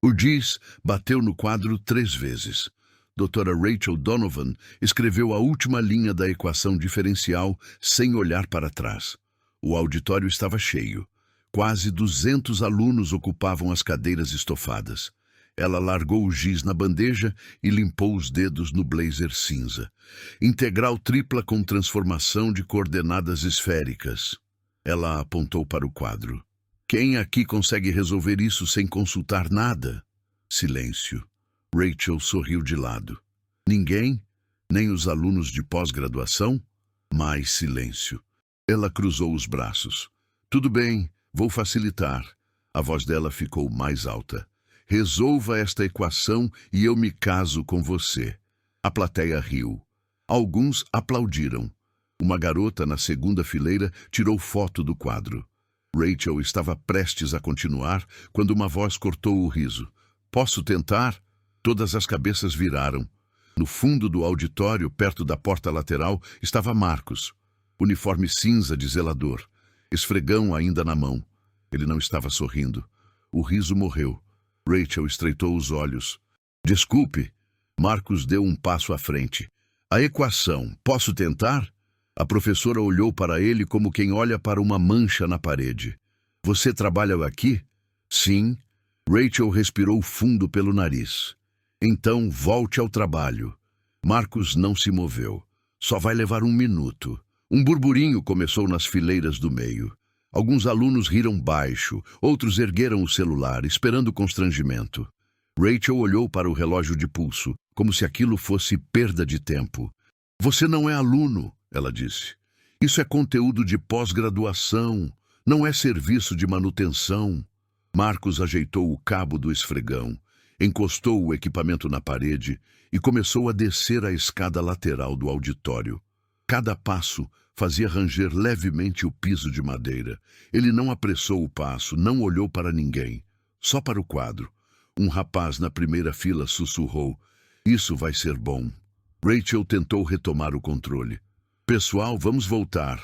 O giz bateu no quadro 3 vezes. Doutora Rachel Donovan escreveu a última linha da equação diferencial sem olhar para trás. O auditório estava cheio. Quase 200 alunos ocupavam as cadeiras estofadas. Ela largou o giz na bandeja e limpou os dedos no blazer cinza. Integral tripla com transformação de coordenadas esféricas. Ela apontou para o quadro. Quem aqui consegue resolver isso sem consultar nada? Silêncio. Rachel sorriu de lado. Ninguém? Nem os alunos de pós-graduação? Mais silêncio. Ela cruzou os braços. Tudo bem, vou facilitar. A voz dela ficou mais alta. Resolva esta equação e eu me caso com você. A plateia riu. Alguns aplaudiram. Uma garota na segunda fileira tirou foto do quadro. Rachel estava prestes a continuar quando uma voz cortou o riso. Posso tentar? Todas as cabeças viraram. No fundo do auditório, perto da porta lateral, estava Marcos. Uniforme cinza de zelador. Esfregão ainda na mão. Ele não estava sorrindo. O riso morreu. Rachel estreitou os olhos. Desculpe. Marcos deu um passo à frente. A equação, posso tentar? A professora olhou para ele como quem olha para uma mancha na parede. Você trabalha aqui? Sim. Rachel respirou fundo pelo nariz. Então, volte ao trabalho. Marcos não se moveu. Só vai levar 1 minuto. Um burburinho começou nas fileiras do meio. Alguns alunos riram baixo, outros ergueram o celular, esperando constrangimento. Rachel olhou para o relógio de pulso, como se aquilo fosse perda de tempo. Você não é aluno, ela disse. Isso é conteúdo de pós-graduação, não é serviço de manutenção. Marcos ajeitou o cabo do esfregão, encostou o equipamento na parede e começou a descer a escada lateral do auditório. Cada passo fazia ranger levemente o piso de madeira. Ele não apressou o passo, não olhou para ninguém, só para o quadro. Um rapaz na primeira fila sussurrou, isso vai ser bom. Rachel tentou retomar o controle. Pessoal, vamos voltar.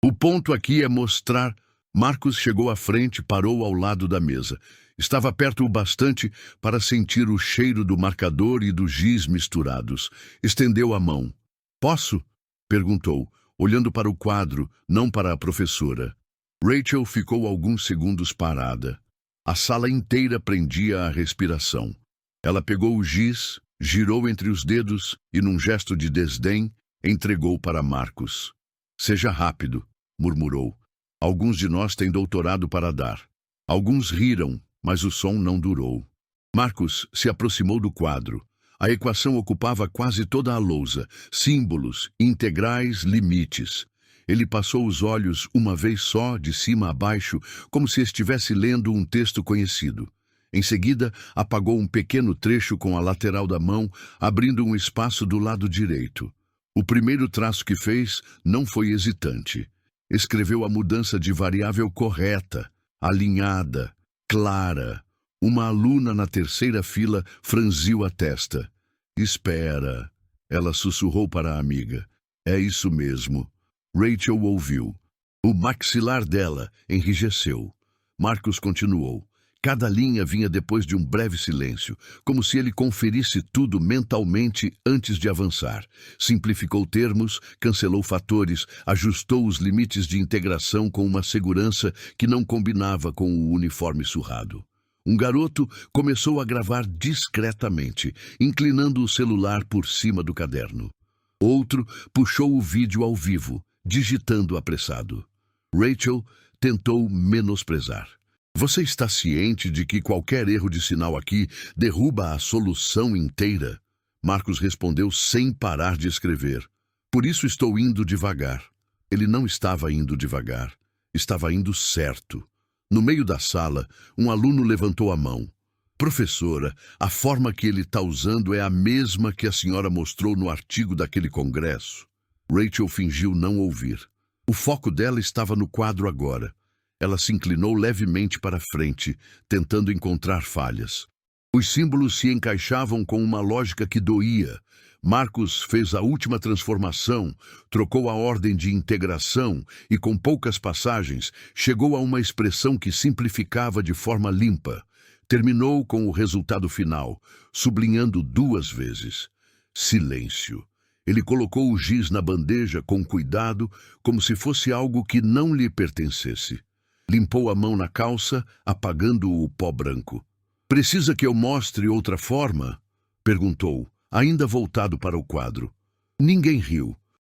O ponto aqui é mostrar... Marcos chegou à frente, parou ao lado da mesa. Estava perto o bastante para sentir o cheiro do marcador e do giz misturados. Estendeu a mão. Posso? Perguntou, olhando para o quadro, não para a professora. Rachel ficou alguns segundos parada. A sala inteira prendia a respiração. Ela pegou o giz, girou entre os dedos e, num gesto de desdém, entregou para Marcos. Seja rápido, murmurou. Alguns de nós têm doutorado para dar. Alguns riram, mas o som não durou. Marcos se aproximou do quadro. A equação ocupava quase toda a lousa. Símbolos, integrais, limites. Ele passou os olhos uma vez só, de cima a baixo, como se estivesse lendo um texto conhecido. Em seguida, apagou um pequeno trecho com a lateral da mão, abrindo um espaço do lado direito. O primeiro traço que fez não foi hesitante. Escreveu a mudança de variável correta, alinhada, clara. Uma aluna na terceira fila franziu a testa. Espera, ela sussurrou para a amiga. É isso mesmo. Rachel ouviu. O maxilar dela enrijeceu. Marcos continuou. Cada linha vinha depois de um breve silêncio, como se ele conferisse tudo mentalmente antes de avançar. Simplificou termos, cancelou fatores, ajustou os limites de integração com uma segurança que não combinava com o uniforme surrado. Um garoto começou a gravar discretamente, inclinando o celular por cima do caderno. Outro puxou o vídeo ao vivo, digitando apressado. Rachel tentou menosprezar. Você está ciente de que qualquer erro de sinal aqui derruba a solução inteira? Marcos respondeu sem parar de escrever. Por isso estou indo devagar. Ele não estava indo devagar. Estava indo certo. No meio da sala, um aluno levantou a mão. Professora, a forma que ele está usando é a mesma que a senhora mostrou no artigo daquele congresso. Rachel fingiu não ouvir. O foco dela estava no quadro agora. Ela se inclinou levemente para frente, tentando encontrar falhas. Os símbolos se encaixavam com uma lógica que doía. Marcos fez a última transformação, trocou a ordem de integração e, com poucas passagens, chegou a uma expressão que simplificava de forma limpa. Terminou com o resultado final, sublinhando 2 vezes. Silêncio. Ele colocou o giz na bandeja com cuidado, como se fosse algo que não lhe pertencesse. Limpou a mão na calça, apagando o pó branco. "Precisa que eu mostre outra forma?" perguntou, ainda voltado para o quadro. Ninguém riu.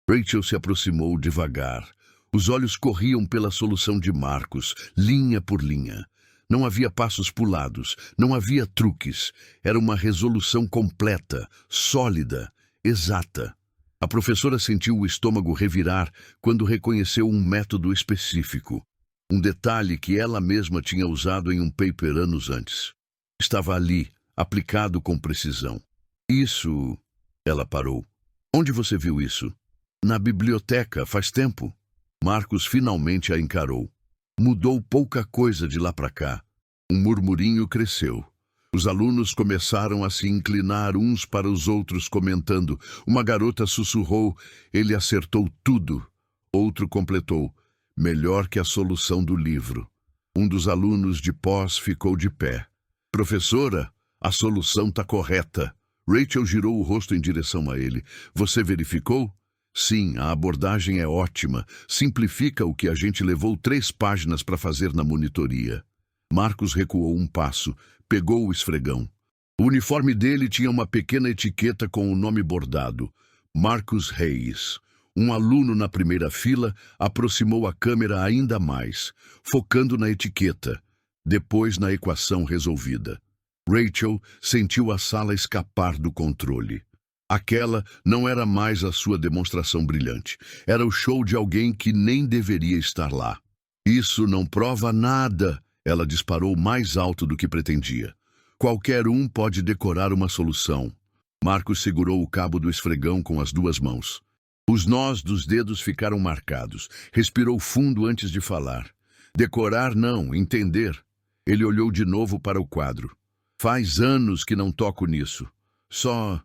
Rachel se aproximou devagar. Os olhos corriam pela solução de Marcos, linha por linha. Não havia passos pulados, não havia truques. Era uma resolução completa, sólida, exata. A professora sentiu o estômago revirar quando reconheceu um método específico. Um detalhe que ela mesma tinha usado em um paper anos antes. Estava ali, aplicado com precisão. "Isso..." Ela parou. "Onde você viu isso?" "Na biblioteca, faz tempo." Marcos finalmente a encarou. Mudou pouca coisa de lá para cá. Um murmurinho cresceu. Os alunos começaram a se inclinar uns para os outros, comentando. Uma garota sussurrou: "Ele acertou tudo." Outro completou: "Melhor que a solução do livro." Um dos alunos de pós ficou de pé. "Professora, a solução está correta." Rachel girou o rosto em direção a ele. "Você verificou?" "Sim, a abordagem é ótima. Simplifica o que a gente levou 3 páginas para fazer na monitoria." Marcos recuou um passo, pegou o esfregão. O uniforme dele tinha uma pequena etiqueta com o nome bordado: Marcos Reis. Um aluno na primeira fila aproximou a câmera ainda mais, focando na etiqueta, depois na equação resolvida. Rachel sentiu a sala escapar do controle. Aquela não era mais a sua demonstração brilhante. Era o show de alguém que nem deveria estar lá. "Isso não prova nada." Ela disparou mais alto do que pretendia. "Qualquer um pode decorar uma solução." Marcos segurou o cabo do esfregão com as 2 mãos. Os nós dos dedos ficaram marcados. Respirou fundo antes de falar. "Decorar não, entender." Ele olhou de novo para o quadro. "Faz anos que não toco nisso. Só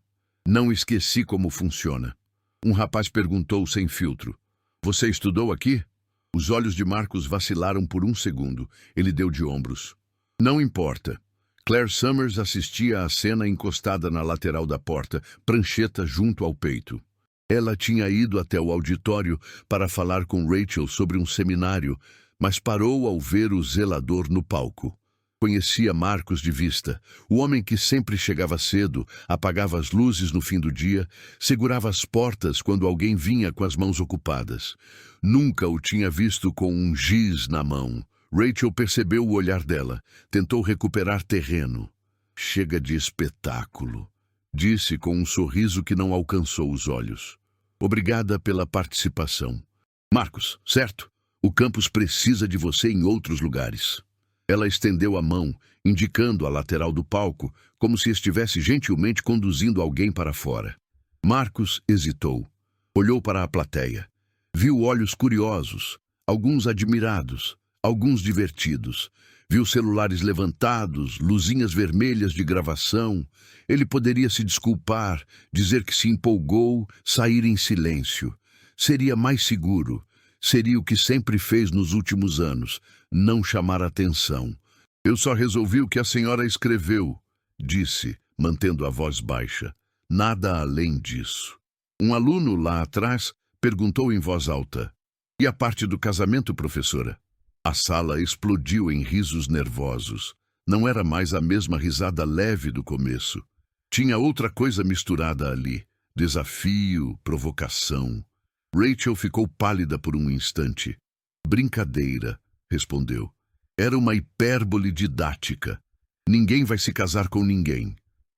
não esqueci como funciona." Um rapaz perguntou sem filtro: "Você estudou aqui?" Os olhos de Marcos vacilaram por um segundo. Ele deu de ombros. "Não importa." Claire Summers assistia à cena encostada na lateral da porta, prancheta junto ao peito. Ela tinha ido até o auditório para falar com Rachel sobre um seminário, mas parou ao ver o zelador no palco. Conhecia Marcos de vista, o homem que sempre chegava cedo, apagava as luzes no fim do dia, segurava as portas quando alguém vinha com as mãos ocupadas. Nunca o tinha visto com um giz na mão. Rachel percebeu o olhar dela, tentou recuperar terreno. "Chega de espetáculo", disse com um sorriso que não alcançou os olhos. "Obrigada pela participação." "Marcos, certo? O campus precisa de você em outros lugares." Ela estendeu a mão, indicando a lateral do palco, como se estivesse gentilmente conduzindo alguém para fora. Marcos hesitou. Olhou para a plateia. Viu olhos curiosos, alguns admirados, alguns divertidos. Viu celulares levantados, luzinhas vermelhas de gravação. Ele poderia se desculpar, dizer que se empolgou, sair em silêncio. Seria mais seguro. Seria o que sempre fez nos últimos anos, não chamar atenção. "Eu só resolvi o que a senhora escreveu", disse, mantendo a voz baixa. "Nada além disso." Um aluno lá atrás perguntou em voz alta: "E a parte do casamento, professora?" A sala explodiu em risos nervosos. Não era mais a mesma risada leve do começo. Tinha outra coisa misturada ali: desafio, provocação. Rachel ficou pálida por um instante. "Brincadeira", respondeu. Era uma hipérbole didática. "Ninguém vai se casar com ninguém."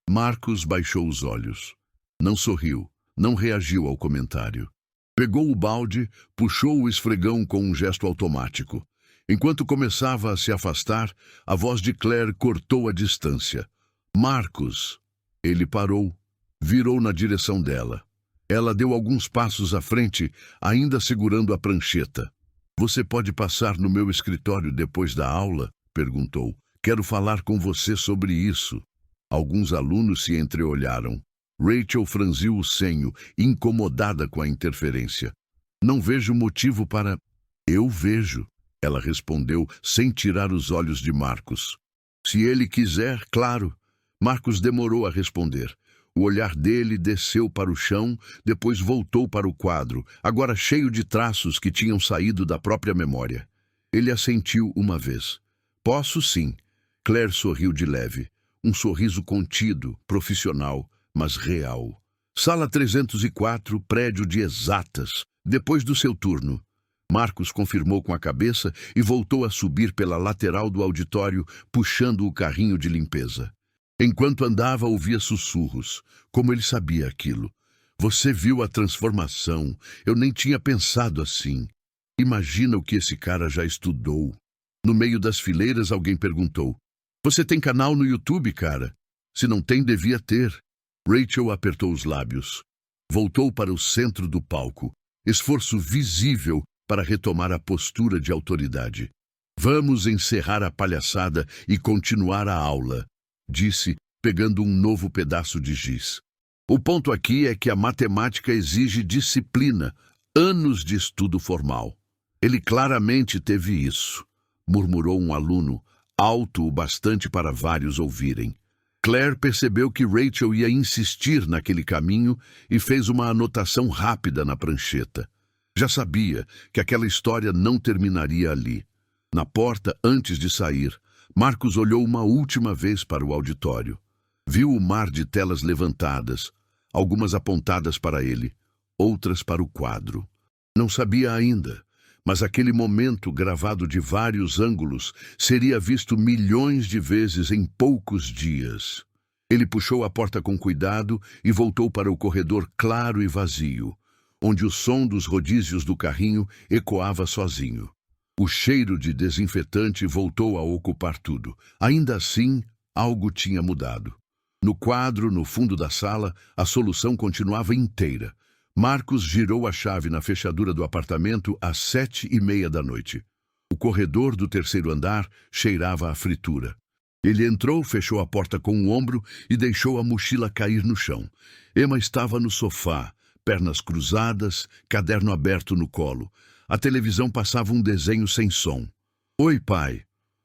Marcos baixou os olhos. Não sorriu, não reagiu ao comentário. Pegou o balde, puxou o esfregão com um gesto automático. Enquanto começava a se afastar, a voz de Claire cortou a distância. "Marcos!" Ele parou, virou na direção dela. Ela deu alguns passos à frente, ainda segurando a prancheta. "Você pode passar no meu escritório depois da aula?" perguntou. "Quero falar com você sobre isso." Alguns alunos se entreolharam. Rachel franziu o senho, incomodada com a interferência. "Não vejo motivo para..." "Eu vejo", ela respondeu, sem tirar os olhos de Marcos. Se ele quiser, claro. Marcos demorou a responder. O olhar dele desceu para o chão, depois voltou para o quadro, agora cheio de traços que tinham saído da própria memória. Ele assentiu uma vez. Posso sim. Claire sorriu de leve. Um sorriso contido, profissional, mas real. Sala 304, prédio de exatas. Depois do seu turno. Marcos confirmou com a cabeça e voltou a subir pela lateral do auditório, puxando o carrinho de limpeza. Enquanto andava, ouvia sussurros. Como ele sabia aquilo? Você viu a transformação. Eu nem tinha pensado assim. Imagina o que esse cara já estudou. No meio das fileiras, alguém perguntou. Você tem canal no YouTube, cara? Se não tem, devia ter. Rachel apertou os lábios. Voltou para o centro do palco. Esforço visível para retomar a postura de autoridade. Vamos encerrar a palhaçada e continuar a aula, disse, pegando um novo pedaço de giz. O ponto aqui é que a matemática exige disciplina, anos de estudo formal. Ele claramente teve isso, murmurou um aluno, alto o bastante para vários ouvirem. Claire percebeu que Rachel ia insistir naquele caminho e fez uma anotação rápida na prancheta. Já sabia que aquela história não terminaria ali. Na porta, antes de sair, Marcos olhou uma última vez para o auditório. Viu o mar de telas levantadas, algumas apontadas para ele, outras para o quadro. Não sabia ainda, mas aquele momento gravado de vários ângulos seria visto milhões de vezes em poucos dias. Ele puxou a porta com cuidado e voltou para o corredor claro e vazio, onde o som dos rodízios do carrinho ecoava sozinho. O cheiro de desinfetante voltou a ocupar tudo. Ainda assim, algo tinha mudado. No quadro, no fundo da sala, a solução continuava inteira. Marcos girou a chave na fechadura do apartamento às 7h30 da noite. O corredor do terceiro andar cheirava a fritura. Ele entrou, fechou a porta com o ombro e deixou a mochila cair no chão. Emma estava no sofá, pernas cruzadas, caderno aberto no colo. A televisão passava um desenho sem som. Oi, pai.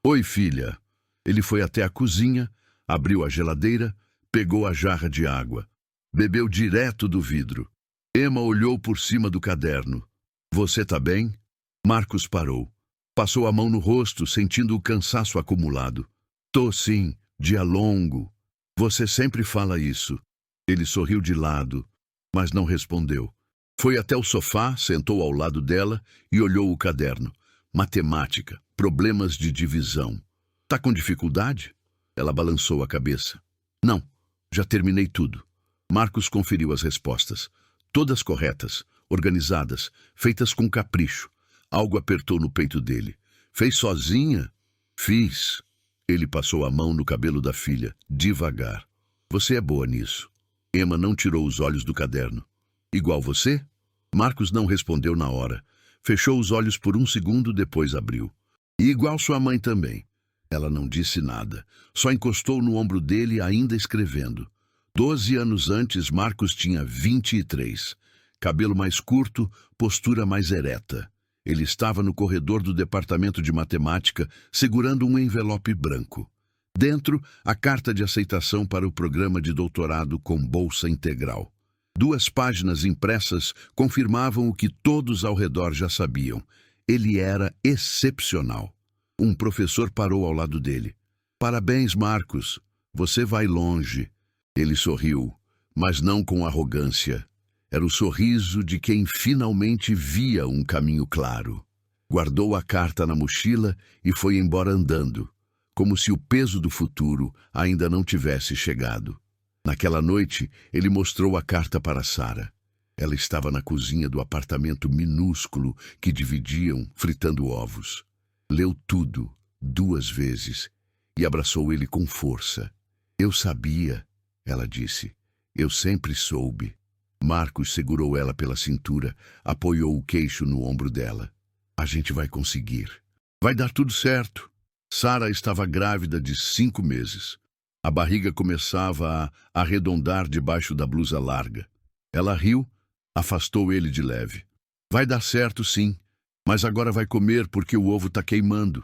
Oi, filha. Ele foi até a cozinha, abriu a geladeira, pegou a jarra de água. Bebeu direto do vidro. Emma olhou por cima do caderno. Você tá bem? Marcos parou. Passou a mão no rosto, sentindo o cansaço acumulado. Tô sim, dia longo. Você sempre fala isso. Ele sorriu de lado, mas não respondeu. Foi até o sofá, sentou ao lado dela e olhou o caderno. Matemática, problemas de divisão. Tá com dificuldade? Ela balançou a cabeça. Não, já terminei tudo. Marcos conferiu as respostas. Todas corretas, organizadas, feitas com capricho. Algo apertou no peito dele. Fez sozinha? Fiz. Ele passou a mão no cabelo da filha, devagar. Você é boa nisso. Emma não tirou os olhos do caderno. Igual você? Marcos não respondeu na hora. Fechou os olhos por um segundo, depois abriu. E igual sua mãe também. Ela não disse nada. Só encostou no ombro dele, ainda escrevendo. 12 anos antes, Marcos tinha 23. Cabelo mais curto, postura mais ereta. Ele estava no corredor do departamento de matemática, segurando um envelope branco. Dentro, a carta de aceitação para o programa de doutorado com bolsa integral. 2 páginas impressas confirmavam o que todos ao redor já sabiam. Ele era excepcional. Um professor parou ao lado dele. Parabéns, Marcos. Você vai longe. Ele sorriu, mas não com arrogância. Era o sorriso de quem finalmente via um caminho claro. Guardou a carta na mochila e foi embora andando, como se o peso do futuro ainda não tivesse chegado. Naquela noite, ele mostrou a carta para Sarah. Ela estava na cozinha do apartamento minúsculo que dividiam, fritando ovos. Leu tudo, 2 vezes, e abraçou ele com força. Eu sabia, ela disse. Eu sempre soube. Marcos segurou ela pela cintura, apoiou o queixo no ombro dela. A gente vai conseguir. Vai dar tudo certo. Sarah estava grávida de 5 meses. A barriga começava a arredondar debaixo da blusa larga. Ela riu, afastou ele de leve. Vai dar certo, sim, mas agora vai comer porque o ovo está queimando.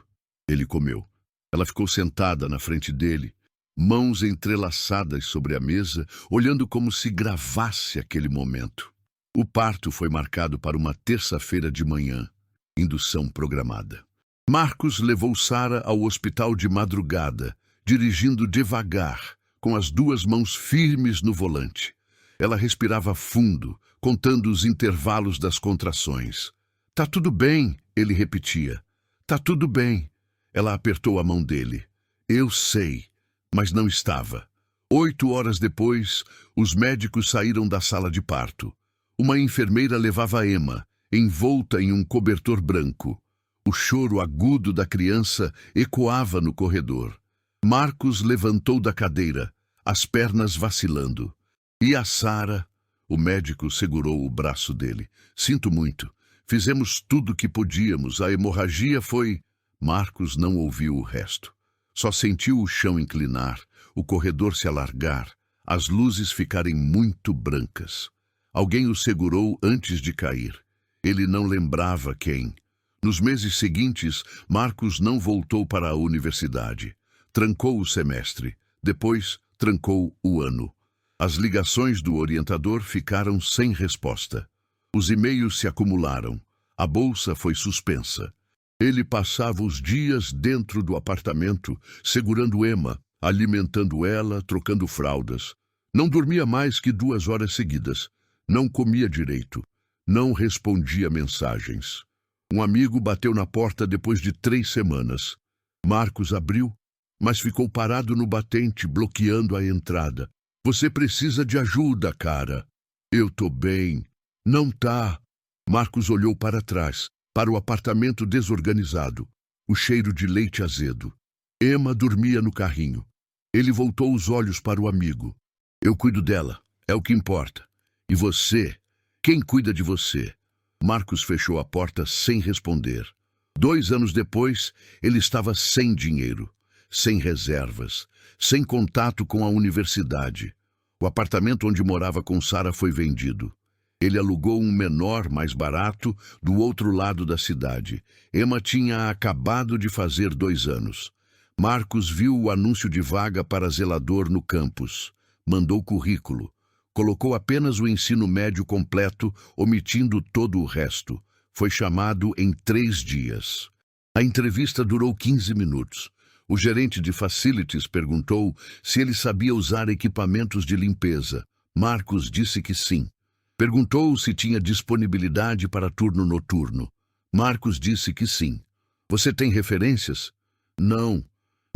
Ele comeu. Ela ficou sentada na frente dele, mãos entrelaçadas sobre a mesa, olhando como se gravasse aquele momento. O parto foi marcado para uma terça-feira de manhã, indução programada. Marcos levou Sara ao hospital de madrugada, dirigindo devagar, com as duas mãos firmes no volante. Ela respirava fundo, contando os intervalos das contrações. "Tá tudo bem", ele repetia. "Tá tudo bem." Ela apertou a mão dele. "Eu sei", mas não estava. 8 horas depois, os médicos saíram da sala de parto. Uma enfermeira levava Emma, envolta em um cobertor branco. O choro agudo da criança ecoava no corredor. Marcos levantou da cadeira, as pernas vacilando. "E a Sara?" O médico segurou o braço dele. "Sinto muito. Fizemos tudo o que podíamos. A hemorragia foi..." Marcos não ouviu o resto. Só sentiu o chão inclinar, o corredor se alargar, as luzes ficarem muito brancas. Alguém o segurou antes de cair. Ele não lembrava quem. Nos meses seguintes, Marcos não voltou para a universidade. Trancou o semestre. Depois, trancou o ano. As ligações do orientador ficaram sem resposta. Os e-mails se acumularam. A bolsa foi suspensa. Ele passava os dias dentro do apartamento, segurando Emma, alimentando ela, trocando fraldas. Não dormia mais que 2 horas seguidas. Não comia direito. Não respondia mensagens. Um amigo bateu na porta depois de 3 semanas. Marcos abriu, mas ficou parado no batente, bloqueando a entrada. "Você precisa de ajuda, cara." "Eu tô bem." "Não tá." Marcos olhou para trás, para o apartamento desorganizado, o cheiro de leite azedo. Emma dormia no carrinho. Ele voltou os olhos para o amigo. "Eu cuido dela, é o que importa. E você? Quem cuida de você?" Marcos fechou a porta sem responder. 2 anos depois, ele estava sem dinheiro, sem reservas, sem contato com a universidade. O apartamento onde morava com Sara foi vendido. Ele alugou um menor, mais barato, do outro lado da cidade. Emma tinha acabado de fazer 2 anos. Marcos viu o anúncio de vaga para zelador no campus. Mandou currículo. Colocou apenas o ensino médio completo, omitindo todo o resto. Foi chamado em 3 dias. A entrevista durou 15 minutos. O gerente de facilities perguntou se ele sabia usar equipamentos de limpeza. Marcos disse que sim. Perguntou se tinha disponibilidade para turno noturno. Marcos disse que sim. "Você tem referências?" "Não,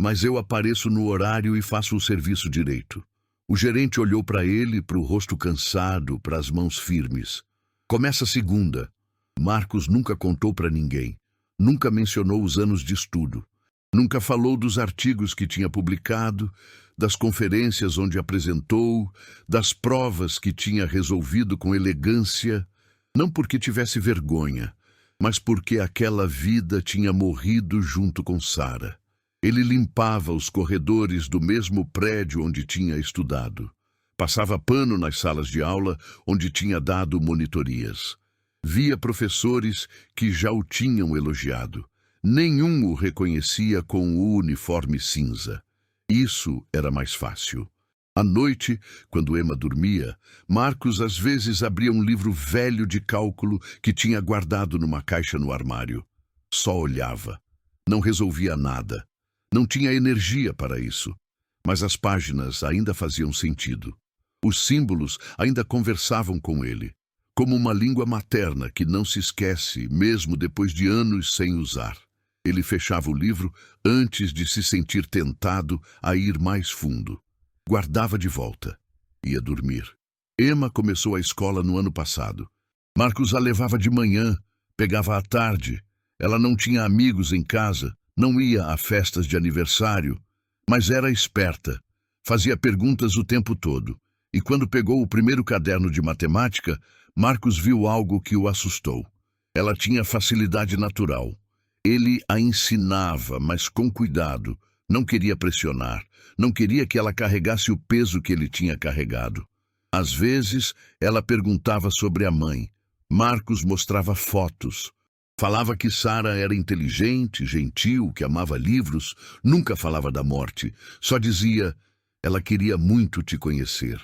mas eu apareço no horário e faço o serviço direito." O gerente olhou para ele, para o rosto cansado, para as mãos firmes. "Começa segunda." Marcos nunca contou para ninguém. Nunca mencionou os anos de estudo. Nunca falou dos artigos que tinha publicado, das conferências onde apresentou, das provas que tinha resolvido com elegância, não porque tivesse vergonha, mas porque aquela vida tinha morrido junto com Sara. Ele limpava os corredores do mesmo prédio onde tinha estudado. Passava pano nas salas de aula onde tinha dado monitorias. Via professores que já o tinham elogiado. Nenhum o reconhecia com o uniforme cinza. Isso era mais fácil. À noite, quando Emma dormia, Marcos às vezes abria um livro velho de cálculo que tinha guardado numa caixa no armário. Só olhava. Não resolvia nada. Não tinha energia para isso. Mas as páginas ainda faziam sentido. Os símbolos ainda conversavam com ele, como uma língua materna que não se esquece, mesmo depois de anos sem usar. Ele fechava o livro antes de se sentir tentado a ir mais fundo. Guardava de volta. Ia dormir. Emma começou a escola no ano passado. Marcos a levava de manhã, pegava à tarde. Ela não tinha amigos em casa, não ia a festas de aniversário, mas era esperta. Fazia perguntas o tempo todo. E quando pegou o primeiro caderno de matemática, Marcos viu algo que o assustou. Ela tinha facilidade natural. Ele a ensinava, mas com cuidado. Não queria pressionar. Não queria que ela carregasse o peso que ele tinha carregado. Às vezes, ela perguntava sobre a mãe. Marcos mostrava fotos. Falava que Sarah era inteligente, gentil, que amava livros, nunca falava da morte, só dizia: ela queria muito te conhecer.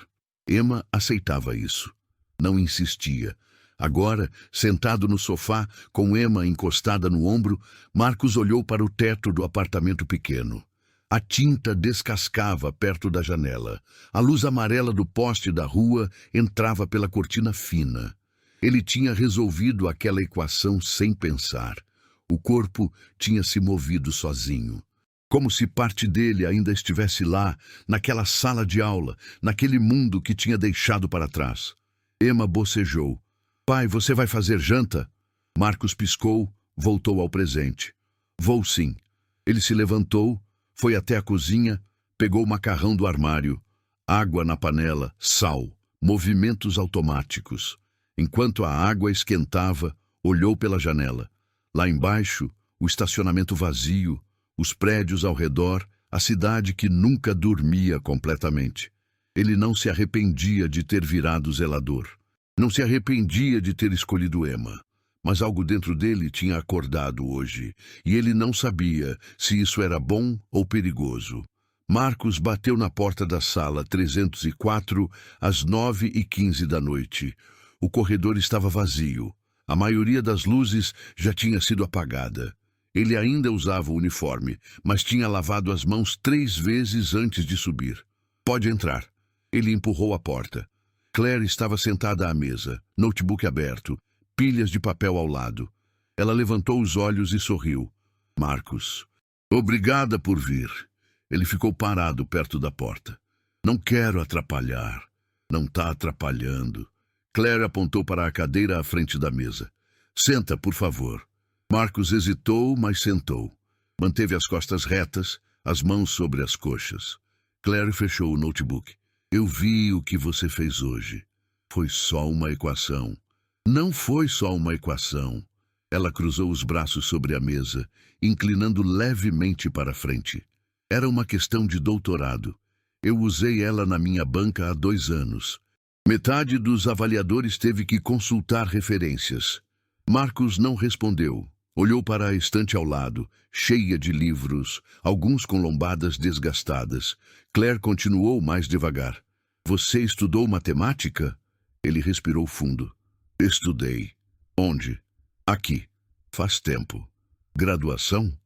Emma aceitava isso. Não insistia. Agora, sentado no sofá, com Emma encostada no ombro, Marcos olhou para o teto do apartamento pequeno. A tinta descascava perto da janela. A luz amarela do poste da rua entrava pela cortina fina. Ele tinha resolvido aquela equação sem pensar. O corpo tinha se movido sozinho. Como se parte dele ainda estivesse lá, naquela sala de aula, naquele mundo que tinha deixado para trás. Emma bocejou. Pai, você vai fazer janta? Marcos piscou, voltou ao presente. Vou sim. Ele se levantou, foi até a cozinha, pegou o macarrão do armário. Água na panela, sal, movimentos automáticos. Enquanto a água esquentava, olhou pela janela. Lá embaixo, o estacionamento vazio, os prédios ao redor, a cidade que nunca dormia completamente. Ele não se arrependia de ter virado zelador. Não se arrependia de ter escolhido Emma. Mas algo dentro dele tinha acordado hoje, e ele não sabia se isso era bom ou perigoso. Marcos bateu na porta da sala 304 às 9h15 da noite. O corredor estava vazio. A maioria das luzes já tinha sido apagada. Ele ainda usava o uniforme, mas tinha lavado as mãos 3 vezes antes de subir. Pode entrar. Ele empurrou a porta. Claire estava sentada à mesa, notebook aberto, pilhas de papel ao lado. Ela levantou os olhos e sorriu. Marcos. Obrigada por vir. Ele ficou parado perto da porta. Não quero atrapalhar. Não está atrapalhando. Claire apontou para a cadeira à frente da mesa. Senta, por favor. Marcos hesitou, mas sentou. Manteve as costas retas, as mãos sobre as coxas. Claire fechou o notebook. Eu vi o que você fez hoje. Foi só uma equação. Não foi só uma equação. Ela cruzou os braços sobre a mesa, inclinando levemente para frente. Era uma questão de doutorado. Eu usei ela na minha banca há 2 anos. Metade dos avaliadores teve que consultar referências. Marcos não respondeu. Olhou para a estante ao lado, cheia de livros, alguns com lombadas desgastadas. Claire continuou mais devagar. Você estudou matemática? Ele respirou fundo. Estudei. Onde? Aqui. Faz tempo. Graduação?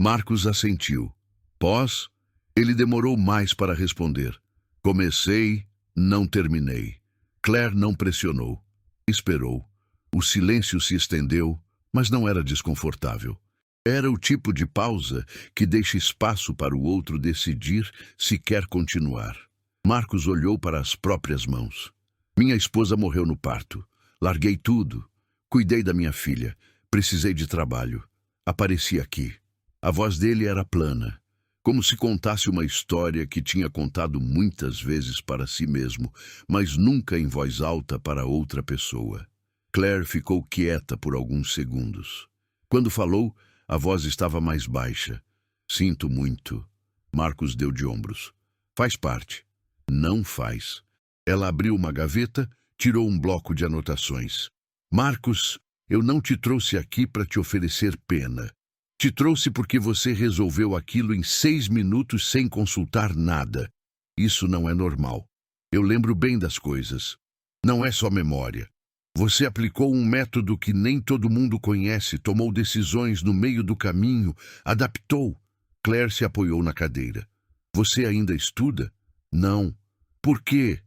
Marcos assentiu. Pós? Ele demorou mais para responder. Comecei, não terminei. Claire não pressionou. Esperou. O silêncio se estendeu, mas não era desconfortável. Era o tipo de pausa que deixa espaço para o outro decidir se quer continuar. Marcos olhou para as próprias mãos. Minha esposa morreu no parto. Larguei tudo. Cuidei da minha filha. Precisei de trabalho. Apareci aqui. A voz dele era plana, como se contasse uma história que tinha contado muitas vezes para si mesmo, mas nunca em voz alta para outra pessoa. Claire ficou quieta por alguns segundos. Quando falou, a voz estava mais baixa. Sinto muito. Marcos deu de ombros. Faz parte. Não faz. Ela abriu uma gaveta, tirou um bloco de anotações. Marcos, eu não te trouxe aqui para te oferecer pena. Te trouxe porque você resolveu aquilo em 6 minutos sem consultar nada. Isso não é normal. Eu lembro bem das coisas. Não é só memória. Você aplicou um método que nem todo mundo conhece, tomou decisões no meio do caminho, adaptou. Claire se apoiou na cadeira. Você ainda estuda? Não. Por quê?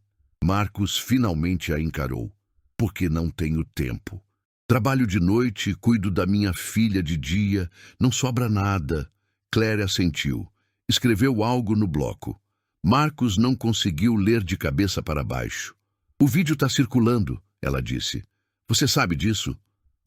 Marcos finalmente a encarou. Porque não tenho tempo. Trabalho de noite, cuido da minha filha de dia, não sobra nada. Claire assentiu. Escreveu algo no bloco. Marcos não conseguiu ler de cabeça para baixo. O vídeo está circulando, ela disse. Você sabe disso?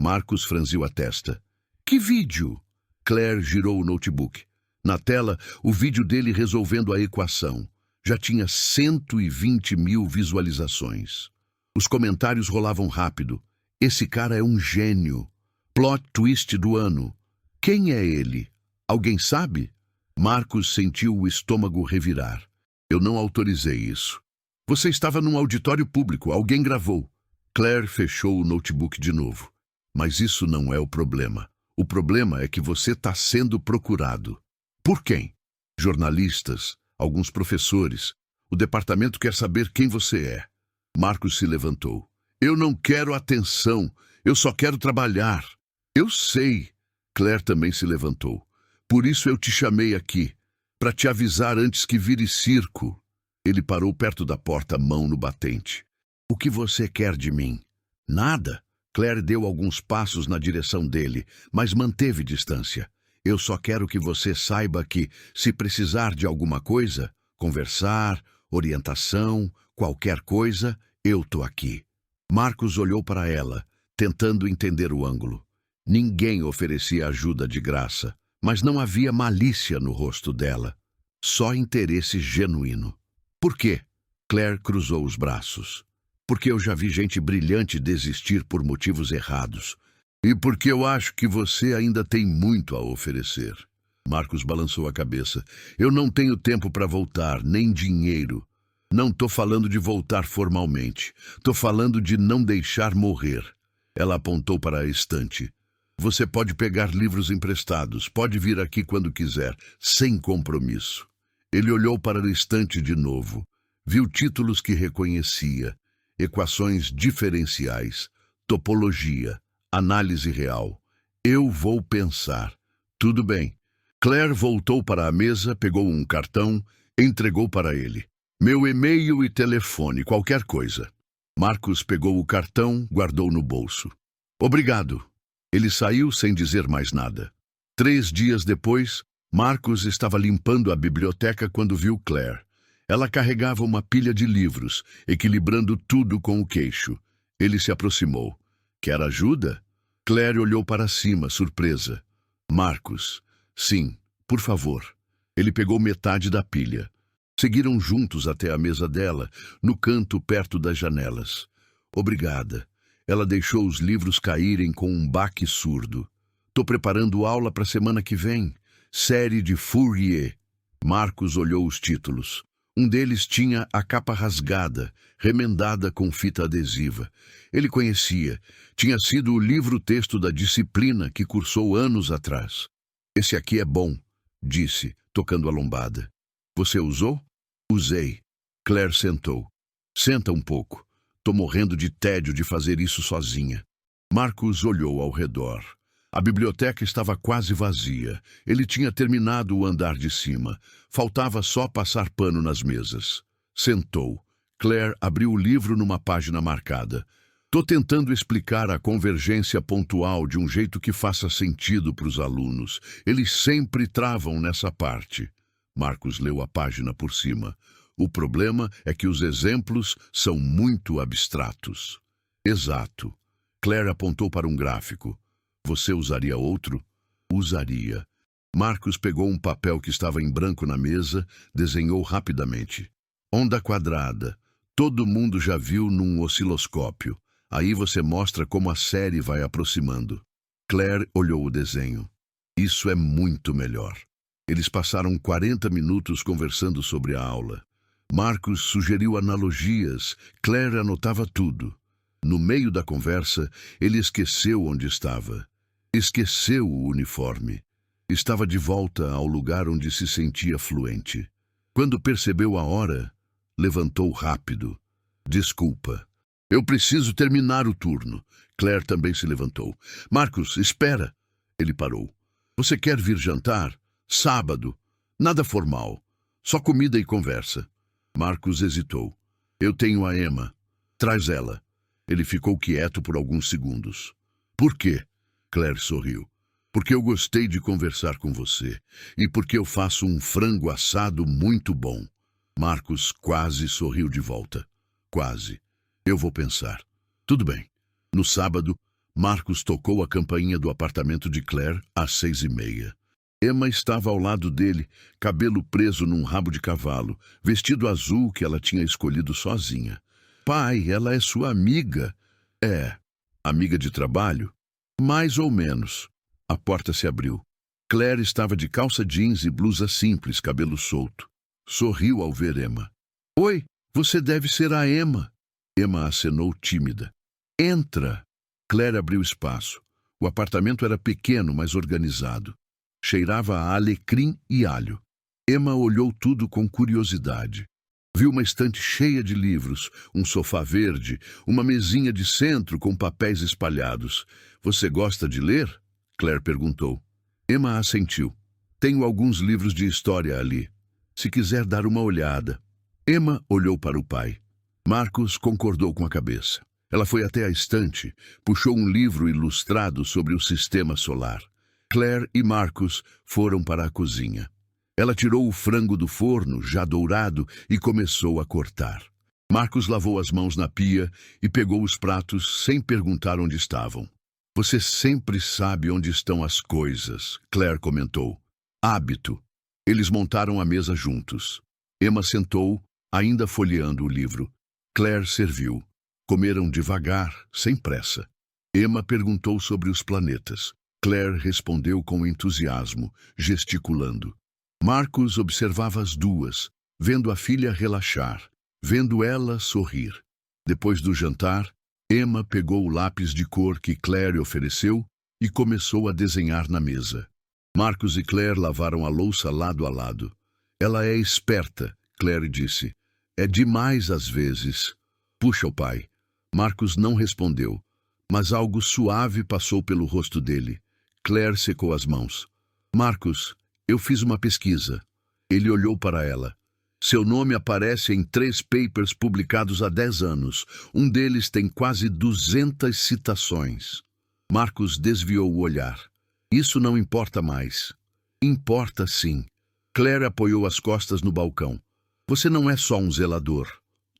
Marcos franziu a testa. Que vídeo? Claire girou o notebook. Na tela, o vídeo dele resolvendo a equação. Já tinha 120 mil visualizações. Os comentários rolavam rápido. Esse cara é um gênio. Plot twist do ano. Quem é ele? Alguém sabe? Marcos sentiu o estômago revirar. Eu não autorizei isso. Você estava num auditório público. Alguém gravou. Claire fechou o notebook de novo. Mas isso não é o problema. O problema é que você está sendo procurado. Por quem? Jornalistas, alguns professores. O departamento quer saber quem você é. Marcos se levantou. Eu não quero atenção. Eu só quero trabalhar. Eu sei. Claire também se levantou. Por isso eu te chamei aqui. Para te avisar antes que vire circo. Ele parou perto da porta, mão no batente. O que você quer de mim? Nada. Claire deu alguns passos na direção dele, mas manteve distância. Eu só quero que você saiba que, se precisar de alguma coisa, conversar, orientação, qualquer coisa, eu tô aqui. Marcos olhou para ela, tentando entender o ângulo. Ninguém oferecia ajuda de graça, mas não havia malícia no rosto dela. Só interesse genuíno. Por quê? Claire cruzou os braços. Porque eu já vi gente brilhante desistir por motivos errados. E porque eu acho que você ainda tem muito a oferecer. Marcos balançou a cabeça. Eu não tenho tempo para voltar, nem dinheiro. Não tô falando de voltar formalmente. Tô falando de não deixar morrer. Ela apontou para a estante. Você pode pegar livros emprestados, pode vir aqui quando quiser, sem compromisso. Ele olhou para a estante de novo. Viu títulos que reconhecia. Equações diferenciais, topologia, análise real. Eu vou pensar. Tudo bem. Claire voltou para a mesa, pegou um cartão, entregou para ele. Meu e-mail e telefone, qualquer coisa. Marcos pegou o cartão, guardou no bolso. Obrigado. Ele saiu sem dizer mais nada. 3 dias depois, Marcos estava limpando a biblioteca quando viu Claire. Ela carregava uma pilha de livros, equilibrando tudo com o queixo. Ele se aproximou. Quer ajuda? Claire olhou para cima, surpresa. Marcos. Sim, por favor. Ele pegou metade da pilha. Seguiram juntos até a mesa dela, no canto perto das janelas. Obrigada. Ela deixou os livros caírem com um baque surdo. Tô preparando aula para a semana que vem. Série de Fourier. Marcos olhou os títulos. Um deles tinha a capa rasgada, remendada com fita adesiva. Ele conhecia. Tinha sido o livro-texto da disciplina que cursou anos atrás. Esse aqui é bom, disse, tocando a lombada. Você usou? Usei. Claire sentou. Senta um pouco. Tô morrendo de tédio de fazer isso sozinha. Marcos olhou ao redor. A biblioteca estava quase vazia. Ele tinha terminado o andar de cima. Faltava só passar pano nas mesas. Sentou. Claire abriu o livro numa página marcada. Tô tentando explicar a convergência pontual de um jeito que faça sentido para os alunos. Eles sempre travam nessa parte. Marcos leu a página por cima. O problema é que os exemplos são muito abstratos. Exato. Claire apontou para um gráfico. Você usaria outro? Usaria. Marcos pegou um papel que estava em branco na mesa, desenhou rapidamente. Onda quadrada. Todo mundo já viu num osciloscópio. Aí você mostra como a série vai aproximando. Claire olhou o desenho. Isso é muito melhor. Eles passaram 40 minutos conversando sobre a aula. Marcos sugeriu analogias. Claire anotava tudo. No meio da conversa, ele esqueceu onde estava. Esqueceu o uniforme. Estava de volta ao lugar onde se sentia fluente. Quando percebeu a hora, levantou rápido. Desculpa. Eu preciso terminar o turno. Claire também se levantou. Marcos, espera. Ele parou. Você quer vir jantar? Sábado. Nada formal. Só comida e conversa. Marcos hesitou. Eu tenho a Emma. Traz ela. Ele ficou quieto por alguns segundos. Por quê? Claire sorriu. Porque eu gostei de conversar com você. E porque eu faço um frango assado muito bom. Marcos quase sorriu de volta. Quase. Eu vou pensar. Tudo bem. No sábado, Marcos tocou a campainha do apartamento de Claire às 6h30. Emma estava ao lado dele, cabelo preso num rabo de cavalo, vestido azul que ela tinha escolhido sozinha. Pai, ela é sua amiga. É. Amiga de trabalho? Mais ou menos. A porta se abriu. Claire estava de calça jeans e blusa simples, cabelo solto. Sorriu ao ver Emma. Oi, você deve ser a Emma. Emma acenou tímida. Entra. Claire abriu espaço. O apartamento era pequeno, mas organizado. Cheirava a alecrim e alho. Emma olhou tudo com curiosidade. Viu uma estante cheia de livros, um sofá verde, uma mesinha de centro com papéis espalhados. Você gosta de ler? Claire perguntou. Emma assentiu. Tenho alguns livros de história ali. Se quiser dar uma olhada. Emma olhou para o pai. Marcus concordou com a cabeça. Ela foi até a estante, puxou um livro ilustrado sobre o sistema solar. Claire e Marcus foram para a cozinha. Ela tirou o frango do forno, já dourado, e começou a cortar. Marcus lavou as mãos na pia e pegou os pratos sem perguntar onde estavam. Você sempre sabe onde estão as coisas, Claire comentou. Hábito. Eles montaram a mesa juntos. Emma sentou, ainda folheando o livro. Claire serviu. Comeram devagar, sem pressa. Emma perguntou sobre os planetas. Claire respondeu com entusiasmo, gesticulando. Marcus observava as duas, vendo a filha relaxar, vendo ela sorrir. Depois do jantar, Emma pegou o lápis de cor que Claire ofereceu e começou a desenhar na mesa. Marcus e Claire lavaram a louça lado a lado. Ela é esperta, Claire disse. É demais às vezes. Puxa o pai. Marcus não respondeu, mas algo suave passou pelo rosto dele. Claire secou as mãos. Marcus, eu fiz uma pesquisa. Ele olhou para ela. Seu nome aparece em 3 papers publicados há 10 anos. Um deles tem quase 200 citações. Marcus desviou o olhar. Isso não importa mais. Importa sim. Claire apoiou as costas no balcão. Você não é só um zelador.